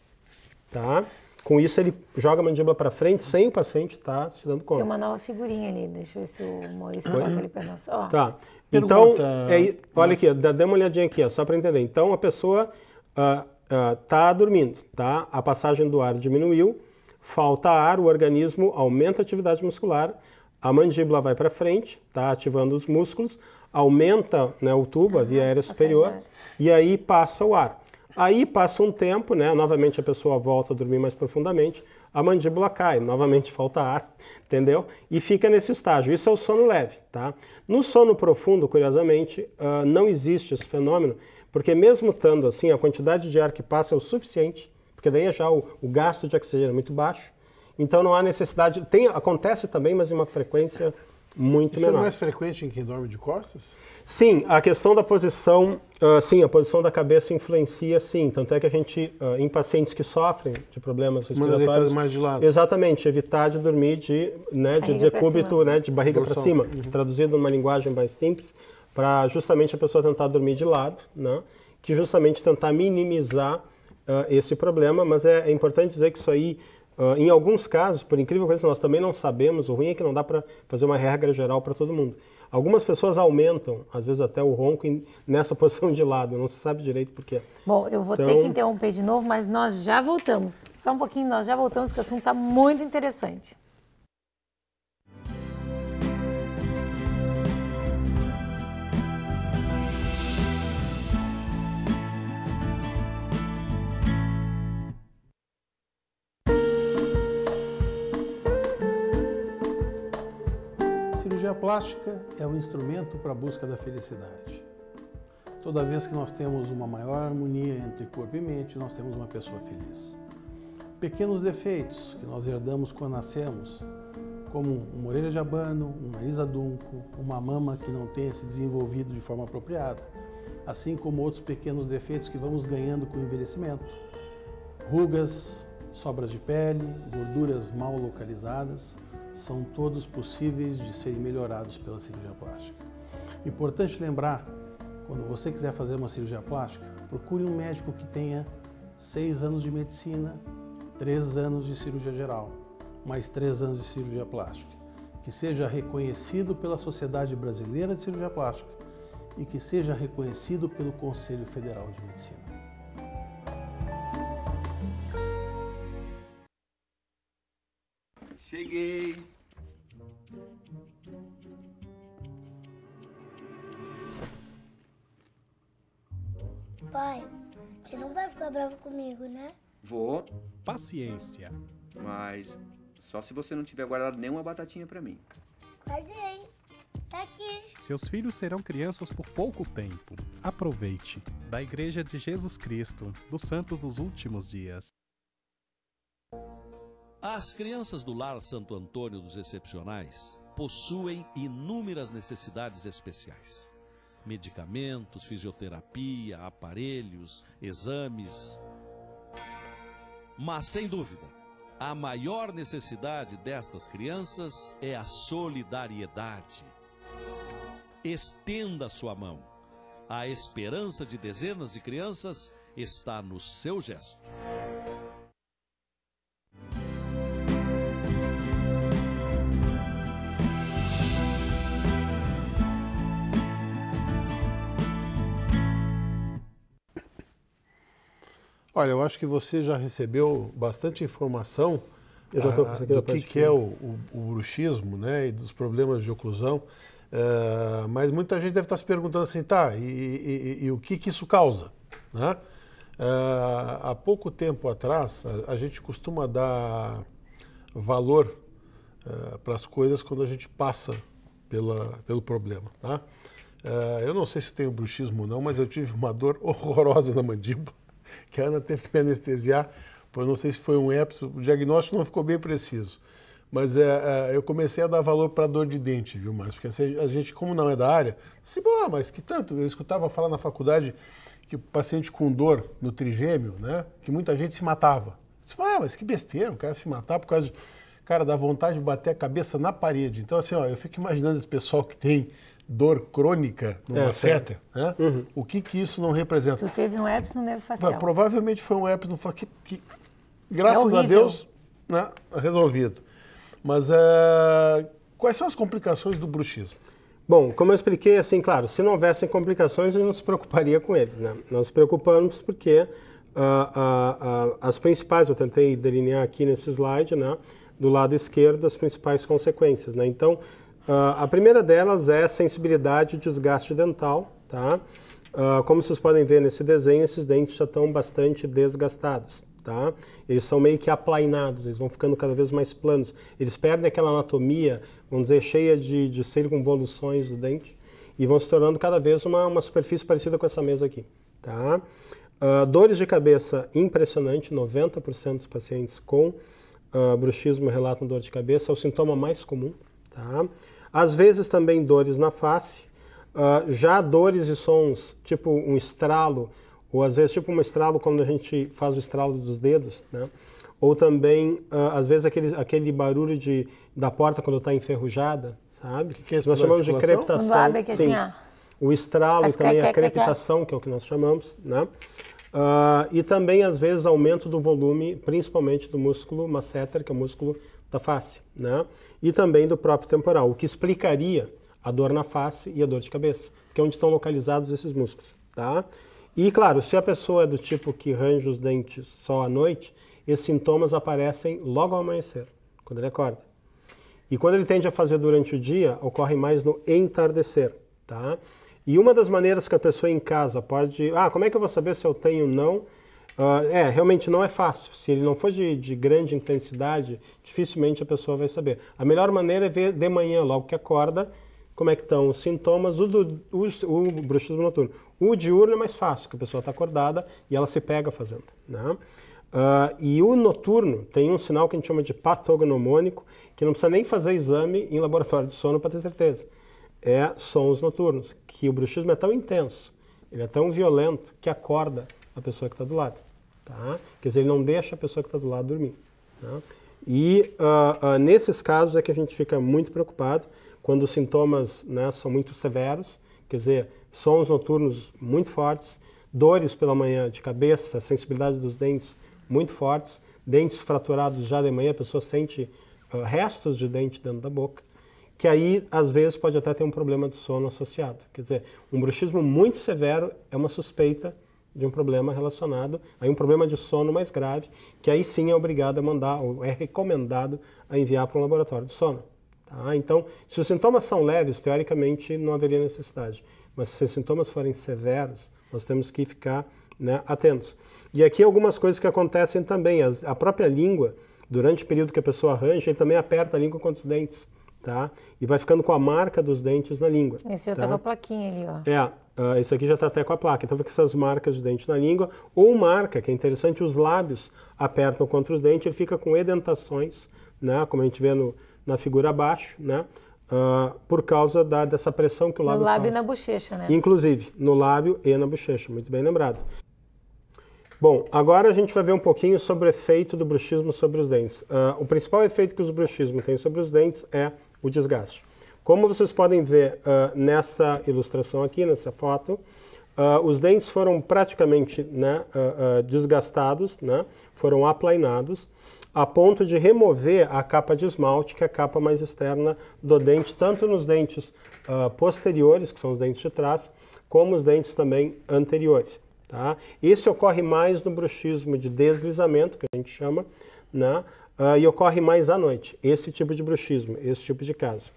Tá? Com isso ele joga a mandíbula para frente sem o paciente estar se dando conta. Tem uma nova figurinha ali. Deixa eu ver se o Maurício coloca ali para nós. Ó. Tá. Então, olha aqui, dá uma olhadinha aqui, ó, só para entender. Então a pessoa está dormindo, tá? A passagem do ar diminuiu, falta ar, o organismo aumenta a atividade muscular, a mandíbula vai para frente, tá? Ativando os músculos, aumenta, né, o tubo, a via aérea superior, e aí passa o ar. Aí passa um tempo, né? Novamente a pessoa volta a dormir mais profundamente, a mandíbula cai, novamente falta ar, entendeu? E fica nesse estágio. Isso é o sono leve, tá? No sono profundo, curiosamente, não existe esse fenômeno, porque mesmo estando assim, a quantidade de ar que passa é o suficiente, porque daí já o gasto de oxigênio é muito baixo, então não há necessidade, acontece também, mas em uma frequência muito menor. Isso é mais frequente em quem dorme de costas? Sim, a questão da posição, sim, a posição da cabeça influencia, sim. Tanto é que a gente, em pacientes que sofrem de problemas respiratórios, mais de lado. Exatamente, evitar de dormir de decúbito, né, de barriga para cima, traduzido numa linguagem mais simples, para justamente a pessoa tentar dormir de lado, né, que justamente tentar minimizar esse problema, mas é importante dizer que isso aí, em alguns casos, por incrível que pareça, nós também não sabemos, o ruim é que não dá para fazer uma regra geral para todo mundo. Algumas pessoas aumentam, às vezes até o ronco, nessa posição de lado, não se sabe direito por quê. Bom, eu vou ter que interromper de novo, mas nós já voltamos. Só um pouquinho, nós já voltamos, porque o assunto está muito interessante. A cirurgia plástica é um instrumento para a busca da felicidade. Toda vez que nós temos uma maior harmonia entre corpo e mente, nós temos uma pessoa feliz. Pequenos defeitos que nós herdamos quando nascemos, como uma orelha de abano, um nariz adunco, uma mama que não tenha se desenvolvido de forma apropriada, assim como outros pequenos defeitos que vamos ganhando com o envelhecimento. Rugas, sobras de pele, gorduras mal localizadas, são todos possíveis de serem melhorados pela cirurgia plástica. Importante lembrar, quando você quiser fazer uma cirurgia plástica, procure um médico que tenha 6 anos de medicina, 3 anos de cirurgia geral, mais 3 anos de cirurgia plástica, que seja reconhecido pela Sociedade Brasileira de Cirurgia Plástica e que seja reconhecido pelo Conselho Federal de Medicina. Cheguei! Pai, você não vai ficar bravo comigo, né? Vou, Paciência. mas só se você não tiver guardado nenhuma batatinha pra mim. Guardei. Tá aqui. Seus filhos serão crianças por pouco tempo. Aproveite. Da Igreja de Jesus Cristo, dos Santos dos Últimos Dias. As crianças do Lar Santo Antônio dos Excepcionais possuem inúmeras necessidades especiais. Medicamentos, fisioterapia, aparelhos, exames. Mas, sem dúvida, a maior necessidade destas crianças é a solidariedade. Estenda sua mão. A esperança de dezenas de crianças está no seu gesto. Olha, eu acho que você já recebeu bastante informação Eu já estou com isso aqui do que é o bruxismo, né, e dos problemas de oclusão, mas muita gente deve estar se perguntando assim, tá, e o que isso causa, né? Há pouco tempo atrás, a gente costuma dar valor para as coisas quando a gente passa pelo problema, tá? Eu não sei se eu tenho bruxismo ou não, mas eu tive uma dor horrorosa na mandíbula, que a Ana teve que me anestesiar, eu não sei se foi um herpes, o diagnóstico não ficou bem preciso. Mas eu comecei a dar valor para dor de dente, viu, Márcio? Porque a gente, como não é da área, assim, mas que tanto? Eu escutava falar na faculdade que o paciente com dor no trigêmeo, né, que muita gente se matava. Eu disse, mas que besteira, o cara se matar por causa de... Cara, dá vontade de bater a cabeça na parede. Então, assim, eu fico imaginando esse pessoal que tem dor crônica no masseter, né? Uhum. O que isso não representa? Tu teve um herpes no nervo facial. Provavelmente foi um herpes no facial que graças a Deus, né, resolvido. Mas quais são as complicações do bruxismo? Bom, como eu expliquei, assim, claro, se não houvessem complicações, a gente não se preocuparia com eles, né? Nós nos preocupamos porque as principais, eu tentei delinear aqui nesse slide, né, do lado esquerdo, as principais consequências, né? Então, a primeira delas é sensibilidade e desgaste dental, tá? Como vocês podem ver nesse desenho, esses dentes já estão bastante desgastados, tá? Eles são meio que aplainados, eles vão ficando cada vez mais planos. Eles perdem aquela anatomia, vamos dizer, cheia de circunvoluções do dente e vão se tornando cada vez uma superfície parecida com essa mesa aqui, tá? Dores de cabeça impressionante, 90% dos pacientes com bruxismo relatam dor de cabeça, é o sintoma mais comum, tá? Às vezes também dores na face, já dores e sons, tipo um estralo, ou às vezes tipo um estralo quando a gente faz o estralo dos dedos, né? Ou também, às vezes, aquele barulho da porta quando está enferrujada, sabe? Que é isso? Nós chamamos de crepitação. Quando abre aqui assim, o estralo e também a crepitação, que é o que nós chamamos, né? E também, às vezes, aumento do volume, principalmente do músculo masseter, que é o músculo da face, né? E também do próprio temporal, o que explicaria a dor na face e a dor de cabeça, que é onde estão localizados esses músculos, tá? E, claro, se a pessoa é do tipo que range os dentes só à noite, esses sintomas aparecem logo ao amanhecer, quando ele acorda. E quando ele tende a fazer durante o dia, ocorre mais no entardecer, tá? E uma das maneiras que a pessoa em casa pode... como é que eu vou saber se eu tenho ou não? Realmente não é fácil. Se ele não for de grande intensidade, dificilmente a pessoa vai saber. A melhor maneira é ver de manhã, logo que acorda, como é que estão os sintomas. O bruxismo noturno. O diurno é mais fácil, porque a pessoa está acordada e ela se pega fazendo, né? E o noturno tem um sinal que a gente chama de patognomônico, que não precisa nem fazer exame em laboratório de sono para ter certeza. Sons noturnos, que o bruxismo é tão intenso, ele é tão violento, que acorda a pessoa que está do lado. Tá? Quer dizer, ele não deixa a pessoa que está do lado dormir. Tá? E nesses casos é que a gente fica muito preocupado, quando os sintomas, né, são muito severos, quer dizer, sons noturnos muito fortes, dores pela manhã de cabeça, sensibilidade dos dentes muito fortes, dentes fraturados já de manhã, a pessoa sente restos de dente dentro da boca, que aí, às vezes, pode até ter um problema de sono associado. Quer dizer, um bruxismo muito severo é uma suspeita de um problema relacionado a um problema de sono mais grave, que aí sim é obrigado a mandar, ou é recomendado a enviar para um laboratório de sono. Tá? Então, se os sintomas são leves, teoricamente não haveria necessidade. Mas se os sintomas forem severos, nós temos que ficar, né, atentos. E aqui algumas coisas que acontecem também. A própria língua, durante o período que a pessoa arranja, ele também aperta a língua contra os dentes. Tá? E vai ficando com a marca dos dentes na língua. Esse já está com a plaquinha ali, ó. Esse aqui já está até com a placa. Então fica essas marcas de dente na língua. Ou marca, que é interessante, os lábios apertam contra os dentes, ele fica com edentações, né? Como a gente vê na figura abaixo, né? Por causa dessa pressão que o lábio faz. No lábio e na bochecha, né? Inclusive, no lábio e na bochecha, muito bem lembrado. Bom, agora a gente vai ver um pouquinho sobre o efeito do bruxismo sobre os dentes. O principal efeito que os bruxismos têm sobre os dentes é o desgaste. Como vocês podem ver nessa ilustração aqui, nessa foto, os dentes foram praticamente, né, desgastados, né, foram aplainados, a ponto de remover a capa de esmalte, que é a capa mais externa do dente, tanto nos dentes posteriores, que são os dentes de trás, como os dentes também anteriores. Tá? Isso ocorre mais no bruxismo de deslizamento, que a gente chama, né? e ocorre mais à noite. Esse tipo de bruxismo, esse tipo de caso.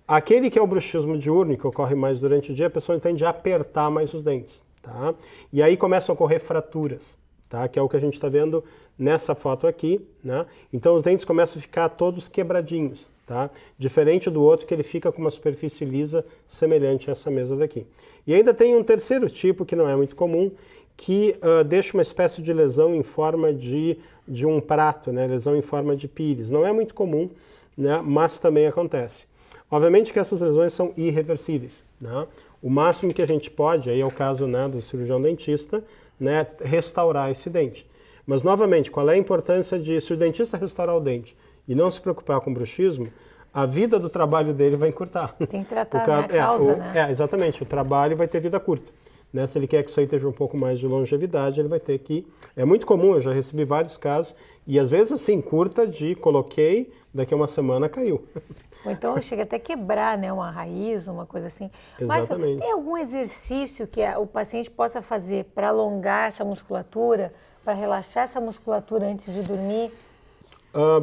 Aquele que é o bruxismo diurno, que ocorre mais durante o dia, a pessoa tende a apertar mais os dentes, tá? E aí começam a ocorrer fraturas, tá? Que é o que a gente está vendo nessa foto aqui, né? Então os dentes começam a ficar todos quebradinhos, tá? Diferente do outro que ele fica com uma superfície lisa semelhante a essa mesa daqui. E ainda tem um terceiro tipo que não é muito comum, que deixa uma espécie de lesão em forma de um prato, né? Lesão em forma de pires. Não é muito comum, né? Mas também acontece. Obviamente que essas lesões são irreversíveis, né? O máximo que a gente pode, aí é o caso, né, do cirurgião dentista, né, restaurar esse dente. Mas, novamente, qual é a importância de, se o dentista restaurar o dente e não se preocupar com bruxismo, a vida do trabalho dele vai encurtar. Tem que tratar a causa, né? Exatamente, o trabalho vai ter vida curta. Né? Se ele quer que isso aí tenha um pouco mais de longevidade, ele vai ter que... É muito comum, eu já recebi vários casos, e às vezes assim, curta de coloquei, daqui a uma semana caiu. Ou então chega até quebrar, né, uma raiz, uma coisa assim. Exatamente. Mas tem algum exercício que o paciente possa fazer para alongar essa musculatura, para relaxar essa musculatura antes de dormir?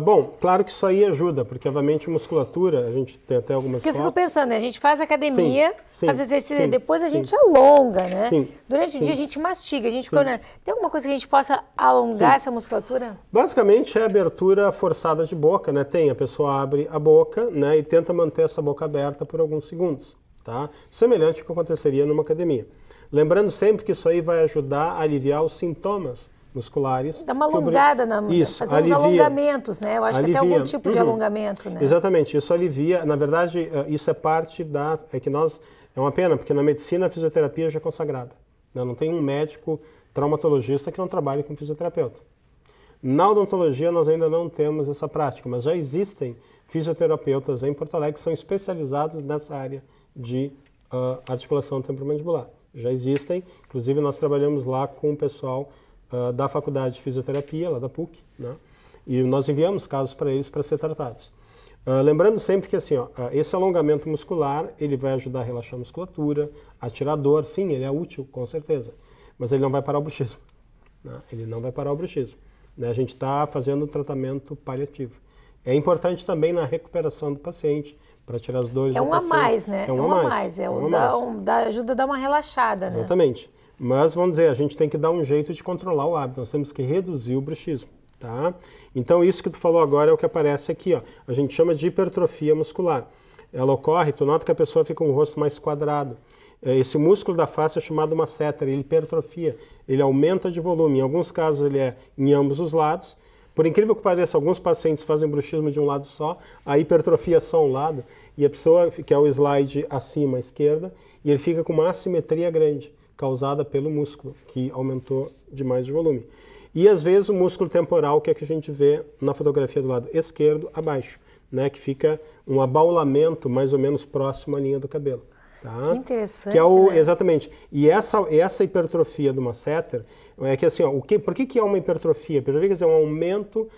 Bom, claro que isso aí ajuda, porque obviamente musculatura, a gente tem até algumas Porque fotos. eu fico pensando, né, a gente faz academia, faz exercício, depois a gente sim. alonga, né? Sim, durante o dia a gente mastiga, a gente fica olhando. Tem alguma coisa que a gente possa alongar essa musculatura? Basicamente é a abertura forçada de boca, né? A pessoa abre a boca, né, e tenta manter essa boca aberta por alguns segundos, tá? Semelhante ao que aconteceria numa academia. Lembrando sempre que isso aí vai ajudar a aliviar os sintomas musculares. Dá uma alongada, fazer uns alongamentos, né? Eu acho que tem algum tipo de alongamento, né? Exatamente, isso alivia. Na verdade, isso é parte da... É uma pena, porque na medicina a fisioterapia já é consagrada. Né? Não tem um médico traumatologista que não trabalhe com fisioterapeuta. Na odontologia nós ainda não temos essa prática, mas já existem fisioterapeutas em Porto Alegre que são especializados nessa área de articulação temporomandibular. Já existem, inclusive nós trabalhamos lá com o pessoal da Faculdade de Fisioterapia, lá da PUC, né? E nós enviamos casos para eles para ser tratados. Lembrando sempre que assim, esse alongamento muscular, ele vai ajudar a relaxar a musculatura, a tirar dor, sim, ele é útil, com certeza, mas ele não vai parar o bruxismo, né? Ele não vai parar o bruxismo, né? A gente está fazendo um tratamento paliativo. É importante também na recuperação do paciente, para tirar as dores do paciente. É um a mais, né? É um a mais. Ajuda a dar uma relaxada, né? Exatamente. Mas, vamos dizer, a gente tem que dar um jeito de controlar o hábito, nós temos que reduzir o bruxismo, tá? Então, isso que tu falou agora é o que aparece aqui, ó. A gente chama de hipertrofia muscular. Ela ocorre, tu nota que a pessoa fica com o rosto mais quadrado. Esse músculo da face é chamado masseter, ele hipertrofia, ele aumenta de volume. Em alguns casos, ele é em ambos os lados. Por incrível que pareça, alguns pacientes fazem bruxismo de um lado só, a hipertrofia é só um lado, e a pessoa, que é o slide acima à esquerda, e ele fica com uma assimetria grande, causada pelo músculo, que aumentou demais de volume. E às vezes o músculo temporal, que é que a gente vê na fotografia do lado esquerdo, abaixo, né, que fica um abaulamento mais ou menos próximo à linha do cabelo. Tá? Que interessante, que é o, né? Exatamente. E essa hipertrofia do masseter, é que assim, ó, por que é uma hipertrofia? Hipertrofia quer dizer um aumento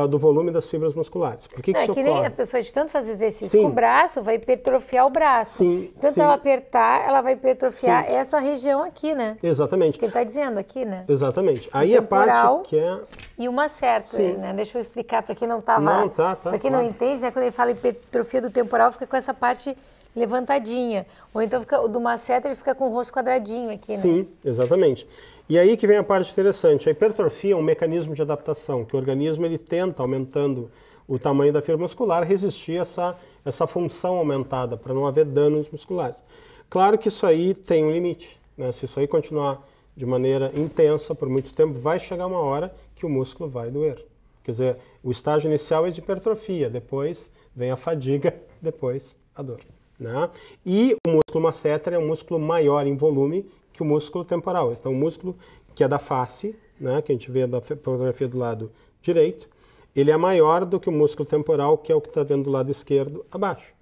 do volume das fibras musculares. Por que isso ocorre? Nem a pessoa de tanto fazer exercício Sim. com o braço, vai hipertrofiar o braço. Sim, tanto sim. ela apertar, ela vai hipertrofiar essa região aqui, né? Exatamente. Isso que ele está dizendo aqui, né? Exatamente. Aí a parte que é... E uma certa, né? Deixa eu explicar para quem não estava... Não, tá. Para quem não entende, né? Quando ele fala hipertrofia do temporal, fica com essa parte levantadinha. Ou então fica, do masseter ele fica com o rosto quadradinho aqui, né? Sim, exatamente. E aí que vem a parte interessante. A hipertrofia é um mecanismo de adaptação, que o organismo ele tenta, aumentando o tamanho da fibra muscular, resistir a essa função aumentada, para não haver danos musculares. Claro que isso aí tem um limite, né? Se isso aí continuar de maneira intensa por muito tempo, vai chegar uma hora que o músculo vai doer. Quer dizer, o estágio inicial é de hipertrofia, depois vem a fadiga, depois a dor. Né? E o músculo masseter é um músculo maior em volume que o músculo temporal. Então, o músculo que é da face, né, que a gente vê da fotografia do lado direito, ele é maior do que o músculo temporal, que é o que está vendo do lado esquerdo abaixo.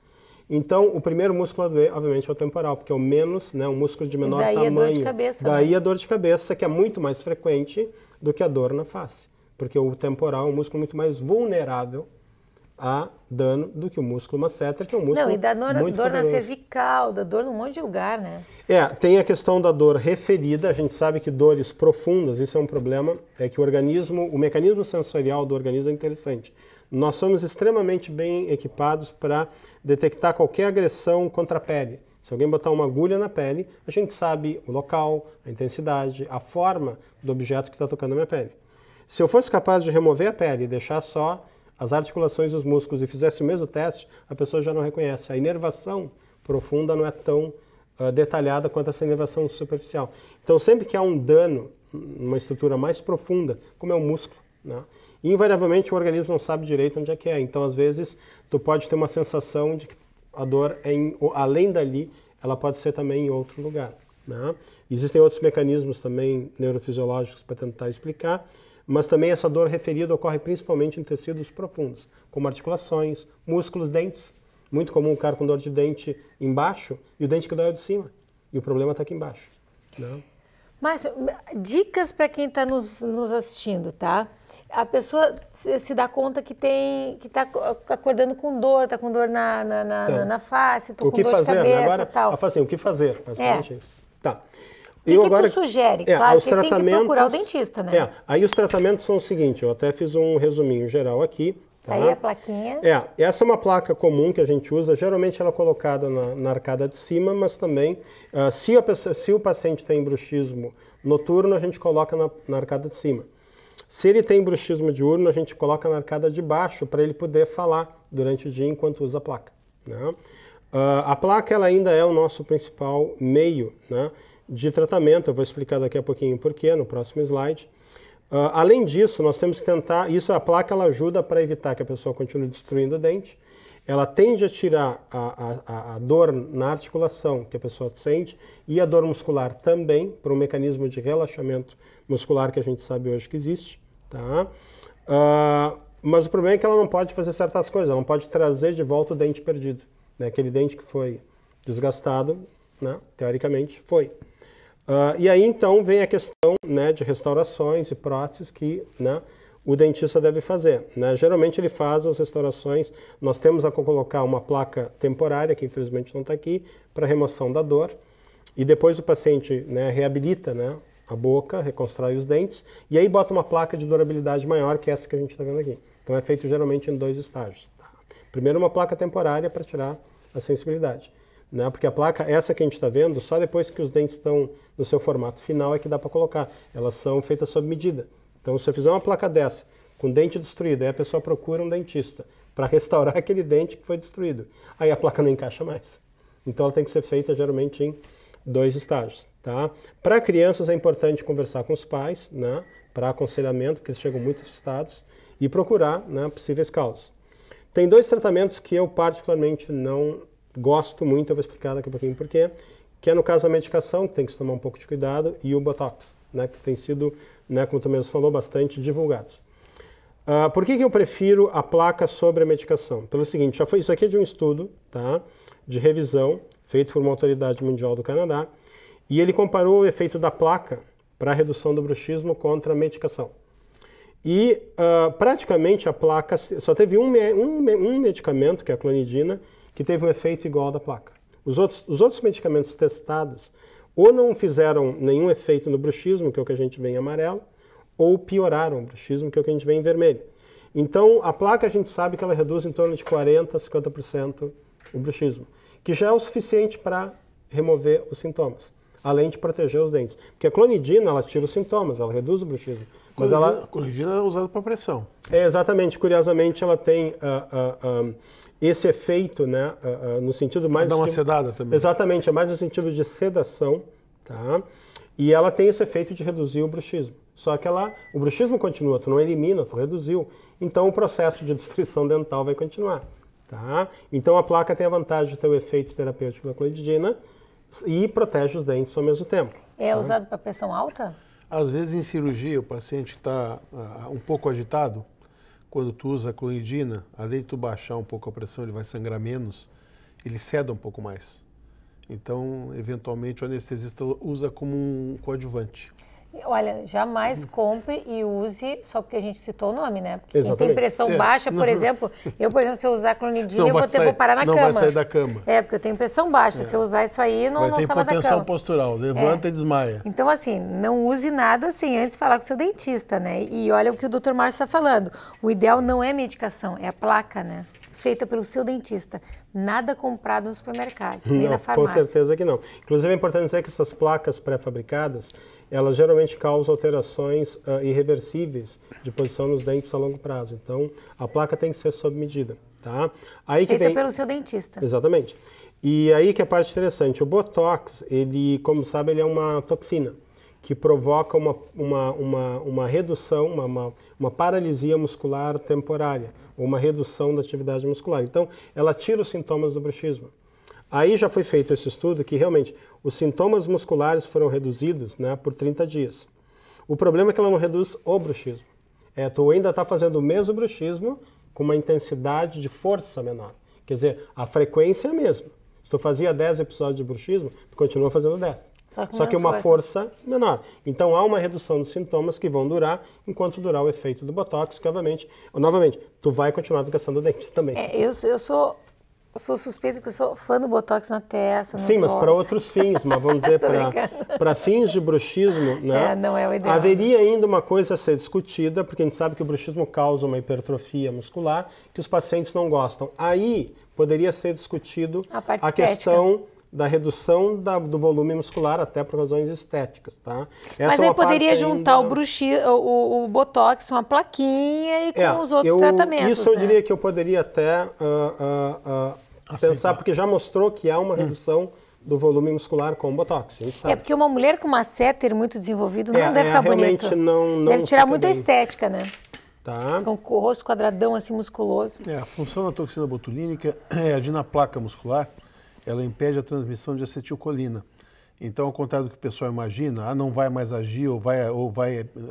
Então, o primeiro músculo a doer, obviamente, é o temporal, porque é o menos, né, o músculo de menor tamanho. Daí a dor de cabeça. Daí a dor de cabeça, que é muito mais frequente do que a dor na face. Porque o temporal é um músculo muito mais vulnerável a dano do que o músculo masseter, que é um músculo Não, e dá dor muito na poderoso. cervical, dá dor num monte de lugar, né? Tem a questão da dor referida, a gente sabe que dores profundas, isso é um problema, é que o mecanismo sensorial do organismo é interessante. Nós somos extremamente bem equipados para detectar qualquer agressão contra a pele. Se alguém botar uma agulha na pele, a gente sabe o local, a intensidade, a forma do objeto que está tocando a minha pele. Se eu fosse capaz de remover a pele e deixar só as articulações dos músculos e fizesse o mesmo teste, a pessoa já não reconhece. A inervação profunda não é tão detalhada quanto essa inervação superficial. Então, sempre que há um dano numa estrutura mais profunda, como é o músculo, né, invariavelmente o organismo não sabe direito onde é que é. Então, às vezes, tu pode ter uma sensação de que a dor, além dali, ela pode ser também em outro lugar, né? Existem outros mecanismos também neurofisiológicos para tentar explicar, mas também essa dor referida ocorre principalmente em tecidos profundos, como articulações, músculos, dentes. Muito comum o cara com dor de dente embaixo e o dente que dói é de cima. E o problema está aqui embaixo, né? Márcio, dicas para quem está nos assistindo, tá? A pessoa se dá conta que está acordando com dor, está com dor na face, com dor de cabeça, né? Agora, tal. O que fazer? Basicamente isso. Tá. O que tu sugere? Claro que tem que procurar o dentista, né? Aí os tratamentos são o seguinte, eu até fiz um resuminho geral aqui. Tá? Aí a plaquinha. Essa é uma placa comum que a gente usa, geralmente ela é colocada na arcada de cima, mas também, se o paciente tem bruxismo noturno, a gente coloca na arcada de cima. Se ele tem bruxismo diurno, a gente coloca na arcada de baixo para ele poder falar durante o dia enquanto usa a placa, né? A placa ela ainda é o nosso principal meio, né, de tratamento. Eu vou explicar daqui a pouquinho por quê, no próximo slide. Além disso, nós temos que tentar... a placa ela ajuda para evitar que a pessoa continue destruindo o dente. Ela tende a tirar a dor na articulação que a pessoa sente e a dor muscular também, por um mecanismo de relaxamento muscular que a gente sabe hoje que existe. Tá? Mas o problema é que ela não pode fazer certas coisas, ela não pode trazer de volta o dente perdido, né? Aquele dente que foi desgastado, né? Teoricamente foi. E aí então vem a questão, né, de restaurações e próteses que, né, o dentista deve fazer, né? Geralmente ele faz as restaurações, nós temos a colocar uma placa temporária, que infelizmente não está aqui, para remoção da dor, e depois o paciente, né, reabilita, né, a boca, reconstrói os dentes, e aí bota uma placa de durabilidade maior, que é essa que a gente está vendo aqui. Então é feito geralmente em 2 estágios. Tá? Primeiro uma placa temporária para tirar a sensibilidade, né? Porque a placa, essa que a gente está vendo, só depois que os dentes estão no seu formato final é que dá para colocar. Elas são feitas sob medida. Então se eu fizer uma placa dessa, com dente destruído, aí a pessoa procura um dentista para restaurar aquele dente que foi destruído. Aí a placa não encaixa mais. Então ela tem que ser feita geralmente em 2 estágios. Tá? Para crianças é importante conversar com os pais, né, para aconselhamento, porque eles chegam muito assustados, e procurar, né, possíveis causas. Tem 2 tratamentos que eu particularmente não gosto muito, eu vou explicar daqui a pouquinho por quê, que é no caso da medicação, que tem que se tomar um pouco de cuidado, e o Botox, né, que tem sido, né, como tu mesmo falou, bastante divulgados. Por que eu prefiro a placa sobre a medicação? Pelo seguinte, isso aqui é de um estudo, tá, de revisão, feito por uma autoridade mundial do Canadá, e ele comparou o efeito da placa para a redução do bruxismo contra a medicação. E praticamente a placa, só teve um medicamento, que é a clonidina, que teve um efeito igual ao da placa. Os outros medicamentos testados ou não fizeram nenhum efeito no bruxismo, que é o que a gente vê em amarelo, ou pioraram o bruxismo, que é o que a gente vê em vermelho. Então, a placa a gente sabe que ela reduz em torno de 40% a 50% o bruxismo, que já é o suficiente para remover os sintomas, além de proteger os dentes. Porque a clonidina, ela tira os sintomas, ela reduz o bruxismo. Mas a clonidina é usada para pressão. Exatamente. Curiosamente, ela tem esse efeito, né, no sentido mais... Dá uma sedada também. Exatamente, é mais no sentido de sedação, tá? E ela tem esse efeito de reduzir o bruxismo. Só que o bruxismo continua, tu não elimina, tu reduziu. Então o processo de destruição dental vai continuar, tá? Então a placa tem a vantagem de ter o efeito terapêutico da clonidina e protege os dentes ao mesmo tempo. É usado para pressão alta? Às vezes em cirurgia o paciente está um pouco agitado, quando tu usa a clonidina, além de tu baixar um pouco a pressão, ele vai sangrar menos, ele ceda um pouco mais. Então, eventualmente, o anestesista usa como um coadjuvante. Olha, jamais compre e use só porque a gente citou o nome, né? Porque quem Exatamente. tem pressão baixa, por exemplo, se eu usar clonidina, eu vou parar na cama. Não vai sair da cama. É, porque eu tenho pressão baixa. Se eu usar isso aí, não sai da cama. Vai ter hipotensão postural, levanta e desmaia. Então, assim, não use nada assim antes de falar com o seu dentista, né? E olha o que o Dr. Márcio está falando. O ideal não é medicação, é a placa, né? Feita pelo seu dentista. Nada comprado no supermercado, nem na farmácia. Com certeza que não. Inclusive, é importante dizer que essas placas pré-fabricadas, elas geralmente causam alterações irreversíveis de posição nos dentes a longo prazo. Então, a placa tem que ser sob medida, tá? Aí que Feita pelo seu dentista. Exatamente. E aí que é a parte interessante. O Botox, ele, como sabe, ele é uma toxina que provoca uma redução, uma paralisia muscular temporária, ou uma redução da atividade muscular. Então, ela tira os sintomas do bruxismo. Aí já foi feito esse estudo que realmente os sintomas musculares foram reduzidos, né, por 30 dias. O problema é que ela não reduz o bruxismo. Tu ainda está fazendo o mesmo bruxismo com uma intensidade de força menor. Quer dizer, a frequência é a mesma. Se tu fazia 10 episódios de bruxismo, tu continua fazendo 10. Só que uma força menor. Então há uma redução dos sintomas que vão durar enquanto durar o efeito do Botox, que obviamente, novamente, tu vai continuar desgastando o dente também. Eu sou suspeita porque eu sou fã do Botox na testa, nos Sim, mas olhos. para outros fins, mas vamos dizer, para fins de bruxismo, né? Não é o ideal. Haveria ainda uma coisa a ser discutida, porque a gente sabe que o bruxismo causa uma hipertrofia muscular que os pacientes não gostam. Aí poderia ser discutido a questão da redução do volume muscular, até por razões estéticas, tá? Mas aí poderia juntar o Botox, uma plaquinha e com os outros tratamentos, Isso eu diria que eu poderia até pensar, porque já mostrou que há uma redução do volume muscular com o Botox, a gente sabe. É porque uma mulher com masseter muito desenvolvido não deve ficar bonito. Deve tirar muita estética, né? Tá. Com o rosto quadradão, assim, musculoso. A função da toxina botulínica é agir na placa muscular. Ela impede a transmissão de acetilcolina. Então, ao contrário do que o pessoal imagina, não vai mais agir ou vai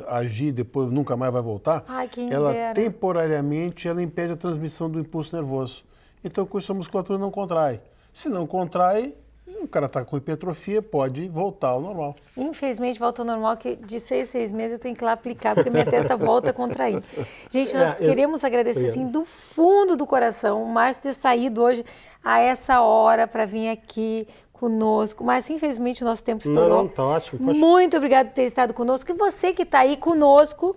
agir depois nunca mais vai voltar, ela temporariamente impede a transmissão do impulso nervoso. Então, com isso a musculatura não contrai. Se não contrai, o cara está com hipertrofia, pode voltar ao normal. Infelizmente, volta ao normal, que de 6 meses eu tenho que ir lá aplicar, porque minha testa volta a contrair. Gente, nós queremos agradecer assim, do fundo do coração o Márcio ter saído hoje a essa hora para vir aqui conosco. Márcio, infelizmente o nosso tempo estourou. Não, tá ótimo. Poxa. Muito obrigado por ter estado conosco. E você que está aí conosco,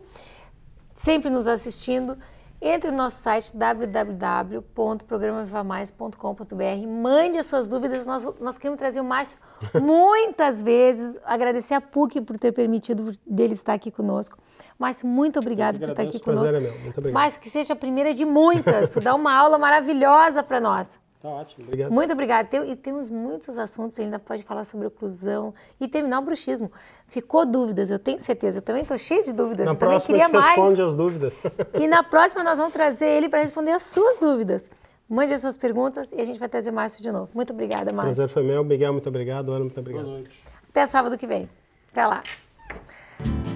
sempre nos assistindo, entre no nosso site www.programavivamais.com.br, mande as suas dúvidas, nós queremos trazer o Márcio muitas vezes, agradecer a PUC por ter permitido dele estar aqui conosco. Márcio, muito obrigado por estar aqui conosco. Muito obrigado. Márcio, que seja a primeira de muitas, tu dá uma aula maravilhosa para nós. Tá ótimo, obrigado. Muito obrigada. E temos muitos assuntos, ainda pode falar sobre oclusão e terminar o bruxismo. Ficou dúvidas, eu tenho certeza. Eu também estou cheia de dúvidas. Na próxima a gente responde as dúvidas. E na próxima nós vamos trazer ele para responder as suas dúvidas. Mande as suas perguntas e a gente vai trazer o Márcio de novo. Muito obrigada, Márcio. O prazer foi meu. Miguel, muito obrigado. Ana, muito obrigado. Boa noite. Até sábado que vem. Até lá.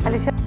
Alexandre.